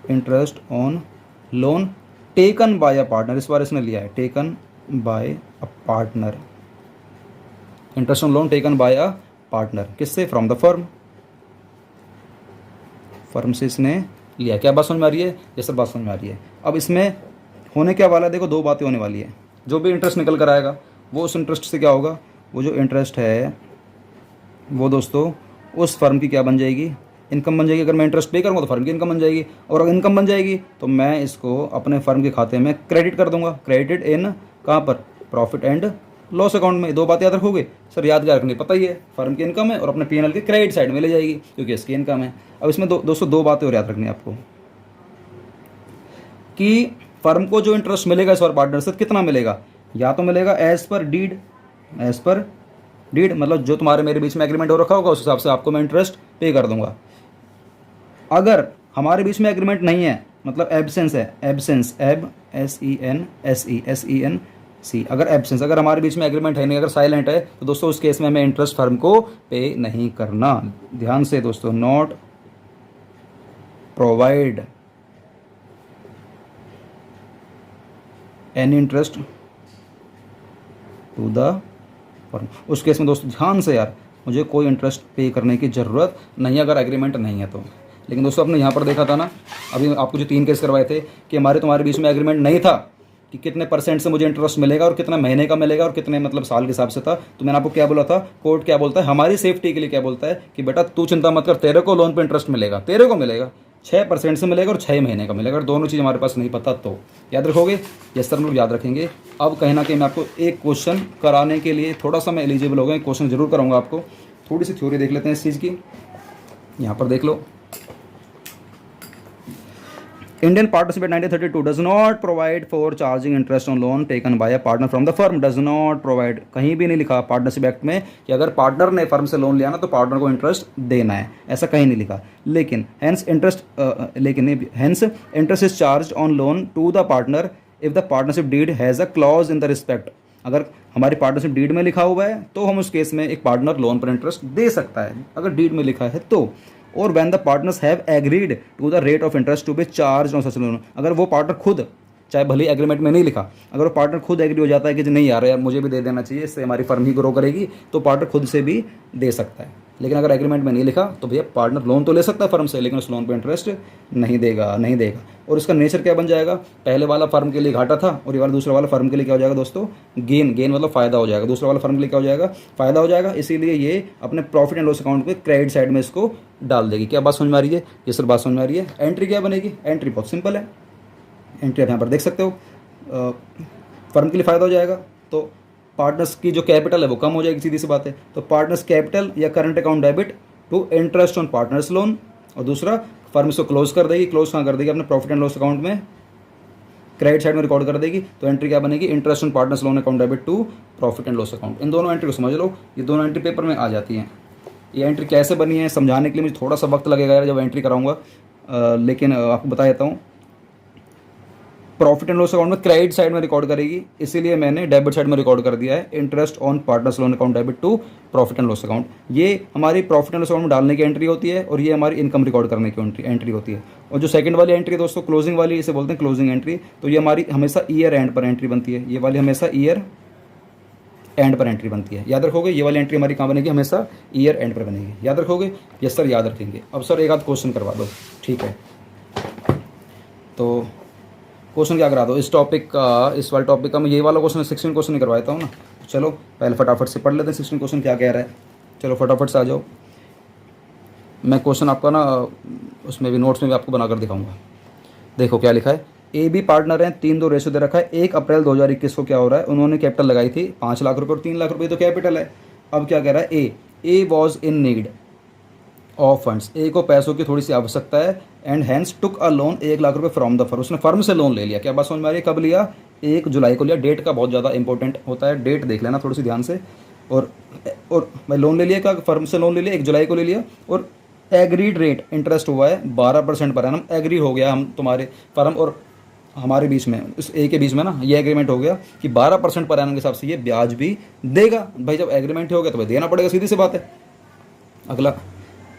Interest on loan taken by a partner, इस बार इसने लिया है, taken by a partner. Interest on loan taken by a partner, किससे, फ्रॉम द फर्म, फर्म से इसने लिया। क्या बात समझ में आ रही है, ये सब बात समझ में आ रही है। अब इसमें होने क्या वाला है, देखो 2 बातें होने वाली है। जो भी इंटरेस्ट निकल कर आएगा वो उस इंटरेस्ट से क्या होगा, वो जो इंटरेस्ट है वो दोस्तों उस फर्म की क्या बन जाएगी, इनकम बन जाएगी। अगर मैं इंटरेस्ट पे करूँगा तो फर्म की इनकम बन जाएगी, और अगर इनकम बन जाएगी तो मैं इसको अपने फर्म के खाते में क्रेडिट कर दूंगा। क्रेडिट इन कहाँ पर, प्रॉफिट एंड लॉस अकाउंट में। 2 बातें याद रखोगे सर, याद क्या रखनी, पता ही है, फर्म की इनकम है और अपने P&L के क्रेडिट साइड में ले जाएगी क्योंकि इसकी इनकम है। अब इसमें दोस्तों 2 बातें और याद रखनी है आपको, कि फर्म को जो इंटरेस्ट मिलेगा इस बार पार्टनर से कितना मिलेगा, या तो मिलेगा as per deed, as per deed मतलब जो तुम्हारे मेरे बीच में एग्रीमेंट हो रखा होगा उस हिसाब से आपको मैं इंटरेस्ट पे कर दूंगा। अगर हमारे बीच में एग्रीमेंट नहीं है, मतलब एब्सेंस है, एब्सेंस, एब SEN सी। अगर एब्सेंस, अगर हमारे बीच में एग्रीमेंट है नहीं, अगर साइलेंट है, तो दोस्तों उस केस में हमें इंटरेस्ट फर्म को पे नहीं करना। ध्यान से दोस्तों, not provide any interest to the firm. उस केस में दोस्तों ध्यान से यार, मुझे कोई इंटरेस्ट पे करने की ज़रूरत नहीं, अगर एग्रीमेंट नहीं है तो। लेकिन दोस्तों आपने यहाँ पर देखा था ना, अभी आपको जो 3 केस करवाए थे कि हमारे तुम्हारे बीच में एग्रीमेंट नहीं था कि कितने % से मुझे इंटरेस्ट मिलेगा और कितना महीने का मिलेगा और कितने मतलब साल के हिसाब से था। तो मैंने आपको क्या बोला था, कोर्ट क्या बोलता है हमारी सेफ्टी के लिए, क्या बोलता है कि बेटा तू चिंता मत कर, तेरे को लोन पे इंटरेस्ट मिलेगा, तेरे को मिलेगा 6% से मिलेगा और 6 महीने का मिलेगा। अगर दोनों चीज़ हमारे पास नहीं पता तो याद रखोगे। यस सर, हम लोग याद रखेंगे। अब कहीं ना कहीं मैं आपको एक क्वेश्चन कराने के लिए थोड़ा सा मैं एलिजिबल हो गया, क्वेश्चन जरूर कराऊंगा आपको। थोड़ी सी थ्योरी देख लेते हैं इस चीज़ की, यहाँ पर देख लो। Indian Partnership Act 1932 does not provide for charging interest on loan taken by a partner from the firm. Does not provide, कहीं भी नहीं लिखा पार्टनरशिप एक्ट में कि अगर पार्टनर ने फर्म से लोन लिया ना तो पार्टनर को इंटरेस्ट देना है, ऐसा कहीं नहीं लिखा। लेकिन hence interest is charge on loan to the partner if the partnership deed has a clause in the respect. अगर हमारी पार्टनरशिप डीड में लिखा हुआ है तो हम उस केस में एक पार्टनर लोन पर इंटरेस्ट दे सकता है, अगर डीड में लिखा है तो। और when the partners have agreed to the rate of interest to be charge on such loan. अगर वो पार्टनर खुद, चाहे भले एग्रीमेंट में नहीं लिखा, अगर वो पार्टनर खुद एग्री हो जाता है कि नहीं यार यार मुझे भी दे देना चाहिए, इससे हमारी फर्म ही ग्रो करेगी, तो पार्टनर खुद से भी दे सकता है। लेकिन अगर एग्रीमेंट में नहीं लिखा तो भैया पार्टनर लोन तो ले सकता है फर्म से, लेकिन उस लोन पे इंटरेस्ट नहीं देगा। और इसका नेचर क्या बन जाएगा, पहले वाला फर्म के लिए घाटा था और ये वाला दूसरा वाला फर्म के लिए क्या हो जाएगा दोस्तों, गेन मतलब फ़ायदा हो जाएगा। दूसरा वाला फर्म के लिए क्या हो जाएगा, फ़ायदा हो जाएगा। इसीलिए ये अपने प्रॉफिट एंड लॉस अकाउंट पे क्रेडिट साइड में इसको डाल देगी। क्या बात समझ में आ रही है? ये सर बात समझ में आ रही है। एंट्री क्या बनेगी, एंट्री बहुत सिंपल है। एंट्री आप यहाँ पर देख सकते हो, फर्म के लिए फ़ायदा हो जाएगा तो पार्टनर्स की जो कैपिटल है वो कम हो जाएगी, सीधी सी बात है। तो पार्टनर्स कैपिटल या current account debit to interest on partners loan, और दूसरा फर्म इसको क्लोज कर देगी। क्लोज कहाँ कर देगी, अपने प्रॉफिट एंड लॉस अकाउंट में क्रेडिट साइड में रिकॉर्ड कर देगी। तो एंट्री क्या बनेगी, interest on partners loan account debit to profit and loss account. इन दोनों एंट्री को समझ लो, ये दोनों एंट्री पेपर में आ जाती हैं। ये एंट्री कैसे बनी है समझाने के लिए मुझे थोड़ा सा वक्त लगेगा यार जब एंट्री कराऊंगा, लेकिन आपको बता देता हूँ। प्रॉफिट एंड लॉस अकाउंट में क्रेडिट साइड में रिकॉर्ड करेगी, इसीलिए मैंने डेबिट साइड में रिकॉर्ड कर दिया है interest on partners loan account debit to profit and loss account. ये हमारी प्रॉफिट एंड लॉस अकाउंट में डालने की एंट्री होती है और ये हमारी इनकम रिकॉर्ड करने की एंट्री होती है। और जो सेकंड वाली एंट्री दोस्तों क्लोजिंग वाली, इसे बोलते हैं क्लोजिंग एंट्री, तो ये हमारी हमेशा ईयर एंड पर एंट्री बनती है। ये वाली हमेशा ईयर एंड पर एंट्री बनती है, याद रखोगे। ये वाली एंट्री हमारी कहाँ बनेगी, हमेशा ईयर एंड पर बनेगी, याद रखोगे। यस सर, याद रखेंगे। अब सर एक आध क्वेश्चन करवा दो, ठीक है। तो क्वेश्चन क्या करा दो इस टॉपिक का, इस वाले टॉपिक का। मैं ये वाला क्वेश्चन 16 क्वेश्चन नहीं करवाता हूँ ना। चलो पहले फटाफट से पढ़ लेते हैं 16 क्वेश्चन क्या कह रहा है। चलो फटाफट से आ जाओ। मैं क्वेश्चन आपका ना उसमें भी नोट्स में भी आपको बनाकर दिखाऊंगा। देखो क्या लिखा है, ए बी पार्टनर हैं, 3-2 रेशो दे रखा है। 1 अप्रैल 2021 को क्या हो रहा है, उन्होंने कैपिटल लगाई थी 5 लाख रुपये और 3 लाख रुपये तो कैपिटल है। अब क्या कह रहा है, A was in need of funds, A को पैसों की थोड़ी सी आवश्यकता है, and hence took a loan 1 lakh रुपए फ्रॉम द फर्म, उसने फर्म से लोन ले लिया। क्या बात समझ में आ रही है, कब लिया, 1 जुलाई को लिया। डेट का बहुत ज़्यादा इंपॉर्टेंट होता है, डेट देख लेना थोड़ी सी ध्यान से। और भाई लोन ले लिया, क्या फर्म से लोन ले लिया, 1 जुलाई को ले लिया। और एग्रीड रेट इंटरेस्ट हुआ है 12% पर एनम, एग्री हो गया हम तुम्हारे फर्म और हमारे बीच में, उस ए के बीच में ना ये एग्रीमेंट हो गया कि 12% पर एनम के हिसाब से ये ब्याज भी देगा। भाई जब एग्रीमेंट हो गया तो भाई देना पड़ेगा, सीधी सी बात है। अगला,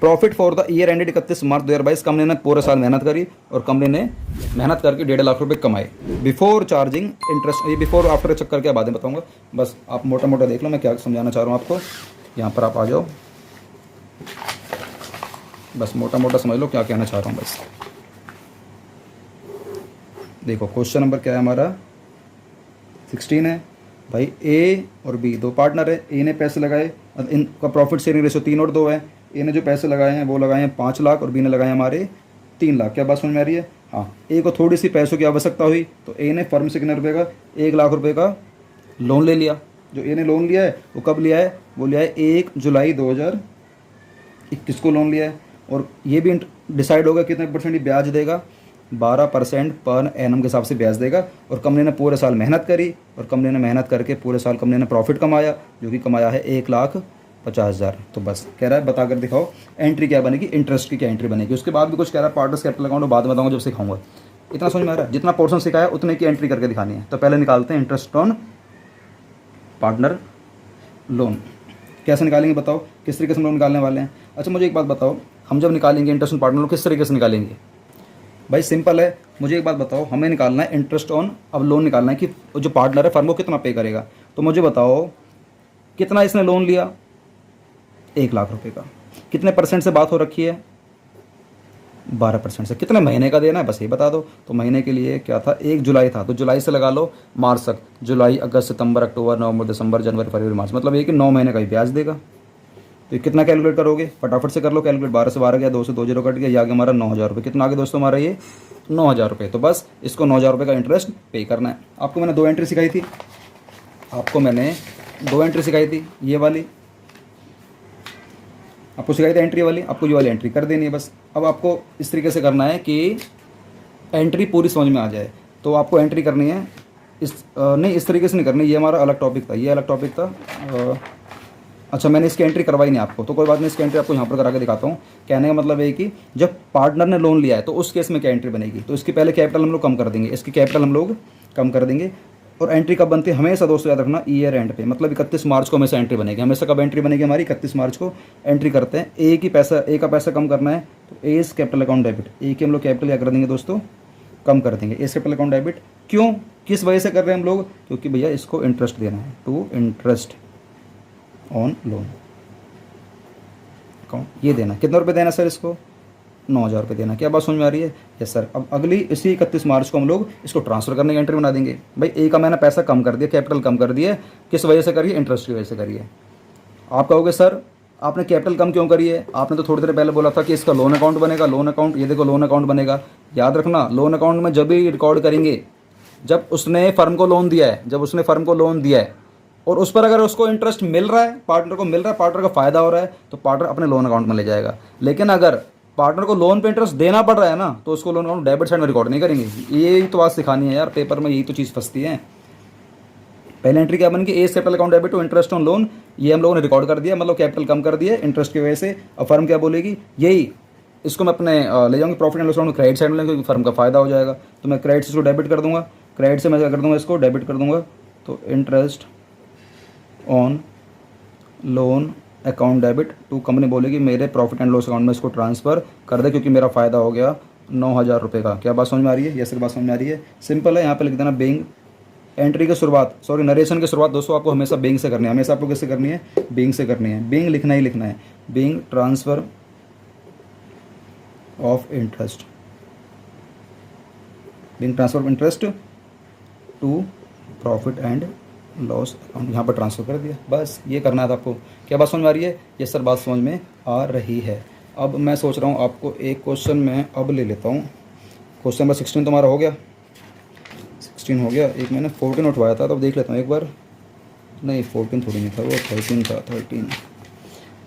profit for the year ended 31 March 2022, company ने पूरे साल मेहनत करी और कंपनी ने मेहनत करके 1.5 लाख रुपए कमाए। बिफोर चार्जिंग इंटरेस्ट, ये बिफोर आफ्टर के चक्कर क्या बातें बताऊंगा, बस आप मोटा मोटा देख लो मैं क्या समझाना चाह रहा हूँ आपको। यहाँ पर आप आ जाओ, बस मोटा मोटा समझ लो क्या कहना चाह रहा हूँ बस। देखो क्वेश्चन नंबर क्या है हमारा, 16 है। भाई ए और बी 2 पार्टनर है, ए ने पैसे लगाए, इनका प्रॉफिट शेयरिंग रेशो 3 और 2 है। ए ने जो पैसे लगाए हैं वो लगाए हैं 5 लाख और बी ने लगाए हमारे 3 लाख। क्या बात समझ में आ रही है? हाँ, ए को थोड़ी सी पैसों की आवश्यकता हुई तो ए ने फर्म से कितने रुपये का, 1 लाख रुपए का लोन ले लिया। जो ए ने लोन लिया है वो कब लिया है, वो लिया है 1 जुलाई 2021 को लोन लिया है। और ये भी डिसाइड होगा कितने % ब्याज देगा, 12% पर एनम के हिसाब से ब्याज देगा। और कंपनी ने पूरे साल मेहनत करी और कंपनी ने मेहनत करके पूरे साल कंपनी ने प्रॉफिट कमाया, जो कि कमाया है 1,50,000। तो बस कह रहा है बता कर दिखाओ एंट्री क्या बनेगी, इंटरेस्ट की क्या एंट्री बनेगी। उसके बाद भी कुछ कह रहा है पार्टनर्स कैपिटल अकाउंट, बाद में बताऊंगा जब सिखाऊंगा। इतना समझ में आ रहा है, जितना पोर्शन सिखाया उतने की एंट्री करके दिखानी है। तो पहले निकालते हैं इंटरेस्ट ऑन पार्टनर लोन। कैसे निकालेंगे बताओ, किस तरीके से हम लोग निकालने वाले हैं। अच्छा मुझे एक बात बताओ, हम जब निकालेंगे इंटरेस्ट ऑन पार्टनर लोन किस तरीके से निकालेंगे। भाई सिंपल है, मुझे एक बात बताओ, हमें निकालना है इंटरेस्ट ऑन, अब लोन निकालना है कि जो पार्टनर है फर्म को कितना पे करेगा। तो मुझे बताओ कितना इसने लोन लिया, 1,00,000 रुपये का। कितने परसेंट से बात हो रखी है, 12% से। कितने महीने का देना है बस ये बता दो। तो महीने के लिए क्या था, 1 जुलाई था, तो जुलाई से लगा लो मार्च तक, जुलाई अगस्त सितंबर अक्टूबर नवंबर दिसंबर जनवरी फरवरी मार्च, मतलब ये कि 9 महीने का ही ब्याज देगा। तो ये कितना कैलकुलेट करोगे, फटाफट से कर लो कैलकुलेट। 12 से 12 गया, 2 से 2 जीरो कट गया, ये आ गया हमारा 9,000 रुपये। कितना आगे दोस्तों हमारा ये 9,000 रुपये। तो बस इसको 9,000 रुपये का इंटरेस्ट पे करना है। आपको मैंने 2 एंट्री सिखाई थी, ये वाली आपको सिखाई थी एंट्री वाली, आपको ये वाली एंट्री कर देनी है बस। अब आपको इस तरीके से करना है कि एंट्री पूरी समझ में आ जाए। तो आपको एंट्री करनी है नहीं इस तरीके से नहीं करनी, ये हमारा अलग टॉपिक था, ये अलग टॉपिक था। अच्छा मैंने इसकी एंट्री करवाई नहीं आपको, तो कोई बात नहीं, इसकी एंट्री आपको यहाँ पर करा के दिखाता हूँ। कहने का मतलब है कि जब पार्टनर ने लोन लिया है तो उस केस में क्या एंट्री बनेगी। तो इसकी पहले कैपिटल हम लोग कम कर देंगे, इसकी कैपिटल हम लोग कम कर देंगे। और एंट्री कब बनती है हमेशा दोस्तों याद रखना, ईयर एंड पे, मतलब 31 मार्च को हमेशा एंट्री बनेगी। हमेशा कब एंट्री बनेगी हमारी, 31 मार्च को एंट्री करते हैं। ए का पैसा कम करना है, तो ए इज कैपिटल अकाउंट डेबिट। ए की हम लोग कैपिटल क्या कर देंगे दोस्तों, कम कर देंगे। ए कैपिटल अकाउंट डेबिट क्यों, किस वजह से कर रहे हैं हम लोग, क्योंकि भैया इसको इंटरेस्ट देना है, to interest on loan account, ये देना। कितना रुपये देना सर इसको, 9,000 रुपये देना। क्या बात समझ में आ रही है, यस सर। अब अगली इसी 31 मार्च को हम लोग इसको ट्रांसफर करने की एंट्री बना देंगे। भाई ए का मैंने पैसा कम कर दिया, कैपिटल कम कर दिया, किस वजह से करिए, इंटरेस्ट की वजह से करिए। आप कहोगे सर आपने कैपिटल कम क्यों करी है, आपने तो थोड़ी देर पहले बोला था कि इसका लोन अकाउंट बनेगा। लोन अकाउंट, ये देखो लोन अकाउंट बनेगा। याद रखना लोन अकाउंट में जब भी रिकॉर्ड करेंगे जब उसने फर्म को लोन दिया है, और उस पर अगर उसको इंटरेस्ट मिल रहा है, पार्टनर को मिल रहा है, पार्टनर का फायदा हो रहा है, तो पार्टनर अपने लोन अकाउंट में ले जाएगा। लेकिन अगर पार्टनर को लोन पे इंटरेस्ट देना पड़ रहा है ना, तो उसको लोन अकाउंट डेबिट साइड में रिकॉर्ड नहीं करेंगे। यही तो बात सिखानी है यार, पेपर में यही तो चीज़ फंसती है। पहले एंट्री क्या बनेगी, A capital account debit to interest on loan, ये हम लोगों ने रिकॉर्ड कर दिया, मतलब कैपिटल कम कर दिया इंटरेस्ट की वजह से। अब फर्म क्या बोलेगी, यही इसको मैं अपने ले जाऊँगी profit and loss account credit side में, क्योंकि फर्म का फायदा हो जाएगा। तो मैं क्रेडिट से इसको डेबिट कर दूंगा, क्रेडिट से मैं क्या कर दूंगा, इसको डेबिट कर दूंगा। तो interest on loan account debit to, company बोलेगी मेरे प्रॉफिट एंड लॉस अकाउंट में इसको ट्रांसफ़र कर दे, क्योंकि मेरा फ़ायदा हो गया 9,000 रुपये का। क्या बात समझ में आ रही है, यस सर बात समझ में आ रही है। सिंपल है, यहाँ पे लिख देना बेइंग। एंट्री की शुरुआत, सॉरी नरेशन की शुरुआत दोस्तों आपको हमेशा बेइंग से करनी है, हमेशा आपको किससे करनी है, बेइंग से करनी है। बेइंग लिखना ही लिखना है, being transfer of interest, being transfer of interest to profit and loss account, यहाँ पर ट्रांसफ़र कर दिया। बस ये करना था आपको। क्या बात समझ में आ रही है, ये सर बात समझ में आ रही है। अब मैं सोच रहा हूँ आपको एक क्वेश्चन मैं अब ले लेता हूँ। क्वेश्चन नंबर 16 तुम्हारा हो गया, 16 हो गया। एक मैंने 14 उठवाया था, तो अब देख लेता हूँ एक बार। नहीं 14 थोड़ी नहीं था वो, 13 था।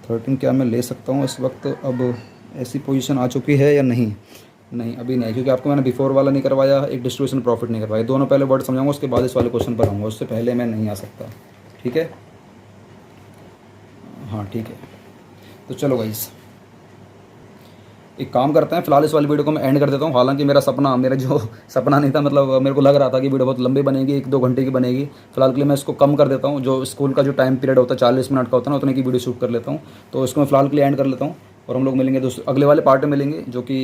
13 क्या मैं ले सकता हूँ इस वक्त, अब ऐसी पोजीशन आ चुकी है या नहीं, नहीं अभी नहीं, क्योंकि आपको मैंने बिफोर वाला नहीं करवाया, एक डिस्ट्रीब्यूशन प्रॉफिट नहीं करवाया। दोनों पहले वर्ड समझाऊंगा, उसके बाद इस वाले क्वेश्चन पर आऊँगा, उससे पहले मैं नहीं आ सकता। ठीक है, हाँ ठीक है। तो चलो गाइस एक काम करते हैं, फिलहाल इस वाली वीडियो को मैं एंड कर देता हूँ। हालांकि मेरा जो सपना नहीं था, मतलब मेरे को लग रहा था कि वीडियो बहुत लंबी बनेगी, 1-2 घंटे की बनेगी। फिलहाल के लिए मैं इसको कम कर देता हूँ। जो स्कूल का जो टाइम पीरियड होता है 40 मिनट का होता है ना, उतने की वीडियो शूट कर लेता हूँ। तो इसको मैं फिलहाल के लिए एंड कर लेता हूँ, और हम लोग मिलेंगे दोस्तों अगले वाले पार्ट में मिलेंगे, जो कि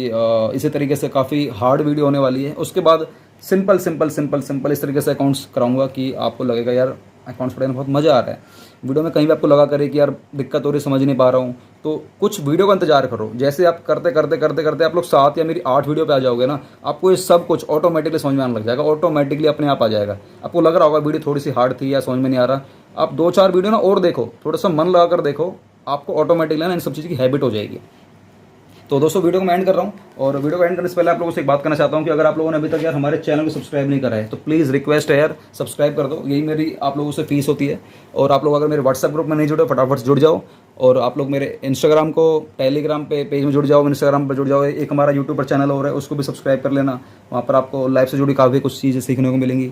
इसी तरीके से काफ़ी हार्ड वीडियो होने वाली है। उसके बाद सिंपल इस तरीके से अकाउंट्स कराऊंगा कि आपको लगेगा यार अकाउंट्स पढ़ने में बहुत मज़ा आ रहा है। वीडियो में कहीं भी आपको लगा करे कि यार दिक्कत हो रही, समझ नहीं पा रहा हूँ, तो कुछ वीडियो का इंतजार करो। जैसे आप करते आप लोग 7 या मेरी 8 वीडियो पे आ जाओगे ना, आपको ये सब कुछ ऑटोमेटिकली समझ में आने लग जाएगा, ऑटोमेटिकली अपने आप आ जाएगा। आपको लग रहा होगा वीडियो थोड़ी सी हार्ड थी या समझ में नहीं आ रहा, आप 2-4 वीडियो ना और देखो, थोड़ा सा मन लगा कर देखो, आपको ऑटोमेटिकली ना इन सब चीज़ की हैबिट हो जाएगी। तो दोस्तों वीडियो को मैं एंड कर रहा हूँ, और वीडियो को एंड करने से पहले आप लोगों से एक बात करना चाहता हूँ कि अगर आप लोगों ने अभी तक यार हमारे चैनल को सब्सक्राइब नहीं करा है, तो प्लीज़ रिक्वेस्ट है यार सब्सक्राइब कर दो। यही मेरी आप लोगों से फीस होती है। और आप लोग अगर मेरे व्हाट्सएप ग्रुप में नहीं जुड़े, फटाफट से जुड़ जाओ। और आप लोग मेरे इंस्टाग्राम को, टेलीग्राम पे पेज में जुड़ जाओ, इंस्टाग्राम पर जुड़ जाओ। एक हमारा यूट्यूब पर चैनल हो रहा है, उसको भी सब्सक्राइब कर लेना। वहाँ पर आपको लाइफ से जुड़ी काफ़ी कुछ चीज़ें सीखने को मिलेंगी।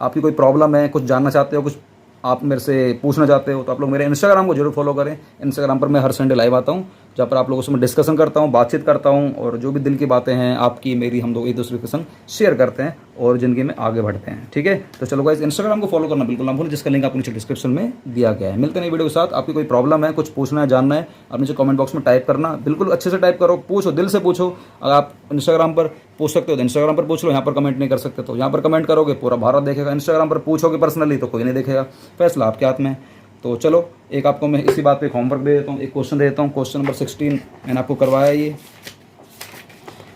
आपकी कोई प्रॉब्लम है, कुछ जानना चाहते हो, कुछ आप मेरे से पूछना चाहते हो, तो आप लोग मेरे इंस्टाग्राम को जरूर फॉलो करें। इंस्टाग्राम पर मैं हर संडे लाइव आता हूँ। जहाँ पर आप लोगों से मैं डिस्कशन करता हूँ, बातचीत करता हूँ और जो भी दिल की बातें हैं आपकी मेरी, हम लोग एक दूसरे के संग शेयर करते हैं और ज़िंदगी में आगे बढ़ते हैं। ठीक है, तो चलो गाइस, इंस्टाग्राम को फॉलो करना बिल्कुल ना भूलें, जिसका लिंक आपको नीचे डिस्क्रिप्शन में दिया गया है। मिलते हैं नई वीडियो के साथ। आपकी कोई प्रॉब्लम है, कुछ पूछना है, जानना है, आप नीचे कमेंट बॉक्स में टाइप करना, बिल्कुल अच्छे से टाइप करो, पूछो, दिल से पूछो। अगर आप इंस्टाग्राम पर पूछ सकते हो तो इंस्टाग्राम पर पूछ लो, यहाँ पर कमेंट नहीं कर सकते तो यहाँ पर कमेंट करोगे, पूरा भारत देखेगा। इंस्टाग्राम पर पूछोगे पर्सनली तो कोई नहीं देखेगा, फैसला आपके हाथ में है। तो चलो, एक आपको मैं इसी बात पे होमवर्क दे देता हूँ, एक क्वेश्चन दे देता हूँ। क्वेश्चन नंबर 16 मैंने आपको करवाया,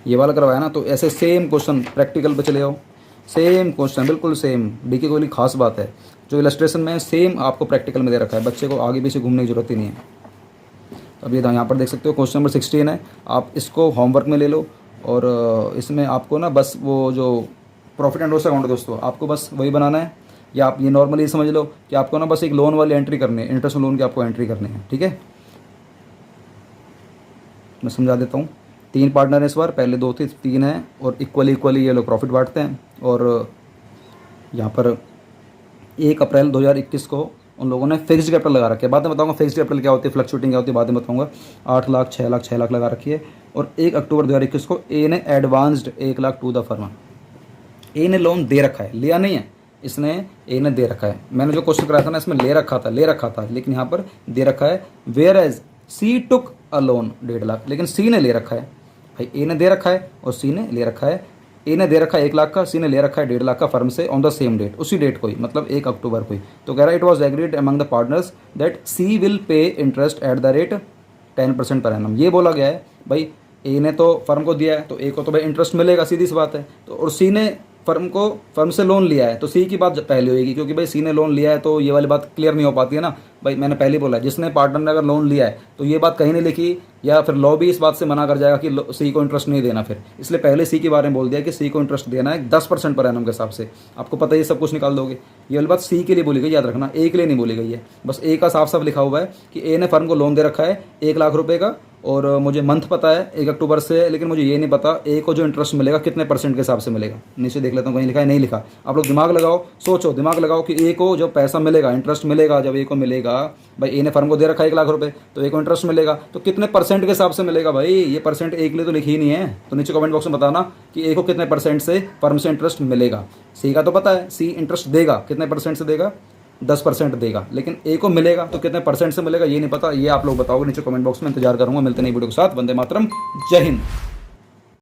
ये वाला करवाया ना, तो ऐसे सेम क्वेश्चन प्रैक्टिकल पे चले जाओ। सेम क्वेश्चन, बिल्कुल सेम, डी की कोई खास बात है, जो इलस्ट्रेशन में सेम आपको प्रैक्टिकल में दे रखा है, बच्चे को आगे पीछे घूमने की जरूरत ही नहीं है। अब ये यहाँ पर देख सकते हो, क्वेश्चन नंबर 16 है, आप इसको होमवर्क में ले लो। और इसमें आपको ना बस वो जो प्रॉफिट एंड लॉस अकाउंट है दोस्तों, आपको बस वही बनाना है, या आप ये नॉर्मली समझ लो कि आपको ना बस एक लोन वाली एंट्री करनी है, इंटरेस्ट लोन की आपको एंट्री करनी है। ठीक है, मैं समझा देता हूँ। 3 पार्टनर हैं इस बार, पहले 2 थे, 3 हैं और इक्वली ये लोग प्रॉफिट बांटते हैं। और यहाँ पर 1 अप्रैल 2021 को उन लोगों ने फिक्स्ड कैपिटल लगा रखी है। बाद में बताऊंगा फिक्स्ड कैपिटल क्या होती है, फ्लक्चुएटिंग क्या होती है, बाद में बताऊंगा। 8 लाख, 6 लाख, 6 लाख लगा रखी है। और 1 अक्टूबर 2021 को ए ने advanced 1 lakh to the firm. A ने लोन दे रखा है, लिया नहीं है, इसने ए ने दे रखा है। मैंने जो क्वेश्चन कराया था ना, इसमें ले रखा था, लेकिन यहाँ पर दे रखा है। Whereas she took a loan 1.5 lakh, लेकिन सी ने ले रखा है। भाई ए ने दे रखा है और सी ने ले रखा है। ए ने दे रखा है 1 लाख का, सी ने ले रखा है 1.5 लाख का फर्म से ऑन द सेम डेट, उसी डेट को ही, मतलब 1 अक्टूबर को ही। तो कह रहा है it was agreed among the partners that she will pay interest at the rate 10% per annum. ये बोला गया है भाई, ए ने तो फर्म को दिया है तो ए को तो भाई इंटरेस्ट मिलेगा, सीधी सी बात है। तो और सी ने फर्म से लोन लिया है तो सी की बात पहले होगी, क्योंकि भाई सी ने लोन लिया है तो ये वाली बात क्लियर नहीं हो पाती है ना भाई। मैंने पहले ही बोला है, जिसने पार्टनर ने अगर लोन लिया है तो ये बात कहीं नहीं लिखी, या फिर लॉ भी इस बात से मना कर जाएगा कि सी को इंटरेस्ट नहीं देना फिर। इसलिए पहले सी के बारे में बोल दिया कि सी को इंटरेस्ट देना है 10% पर एनम के हिसाब से। आपको पता है, ये सब कुछ निकाल दोगे। ये वाली बात सी के लिए बोली गई, याद रखना, ए के लिए नहीं बोली गई है। बस ए का साफ साफ लिखा हुआ है कि ए ने फर्म को लोन दे रखा है 1 लाख रुपए का, और मुझे मंथ पता है 1 अक्टूबर से, लेकिन मुझे ये नहीं पता ए को जो इंटरेस्ट मिलेगा कितने % के हिसाब से मिलेगा। नीचे देख लेता हूँ कहीं लिखा है, नहीं लिखा। आप लोग दिमाग लगाओ, सोचो, दिमाग लगाओ कि ए को जो पैसा मिलेगा, इंटरेस्ट मिलेगा, जब ए को मिलेगा, भाई ए ने फर्म को दे रखा है 1 लाख रुपए, तो ए को इंटरेस्ट मिलेगा तो कितने % के हिसाब से मिलेगा भाई। ये % ए के लिए तो लिखी ही नहीं है। तो नीचे कमेंट बॉक्स में बताना कि ए को कितने % से फर्म से इंटरेस्ट मिलेगा। सी का तो पता है, सी इंटरेस्ट देगा, कितने % से देगा, 10% देगा, लेकिन ए को मिलेगा तो कितने % से मिलेगा ये नहीं पता। ये आप लोग बताओगे नीचे कमेंट बॉक्स में, इंतजार करूंगा। मिलते नहीं वीडियो के साथ। वंदे मातरम, जय हिंद।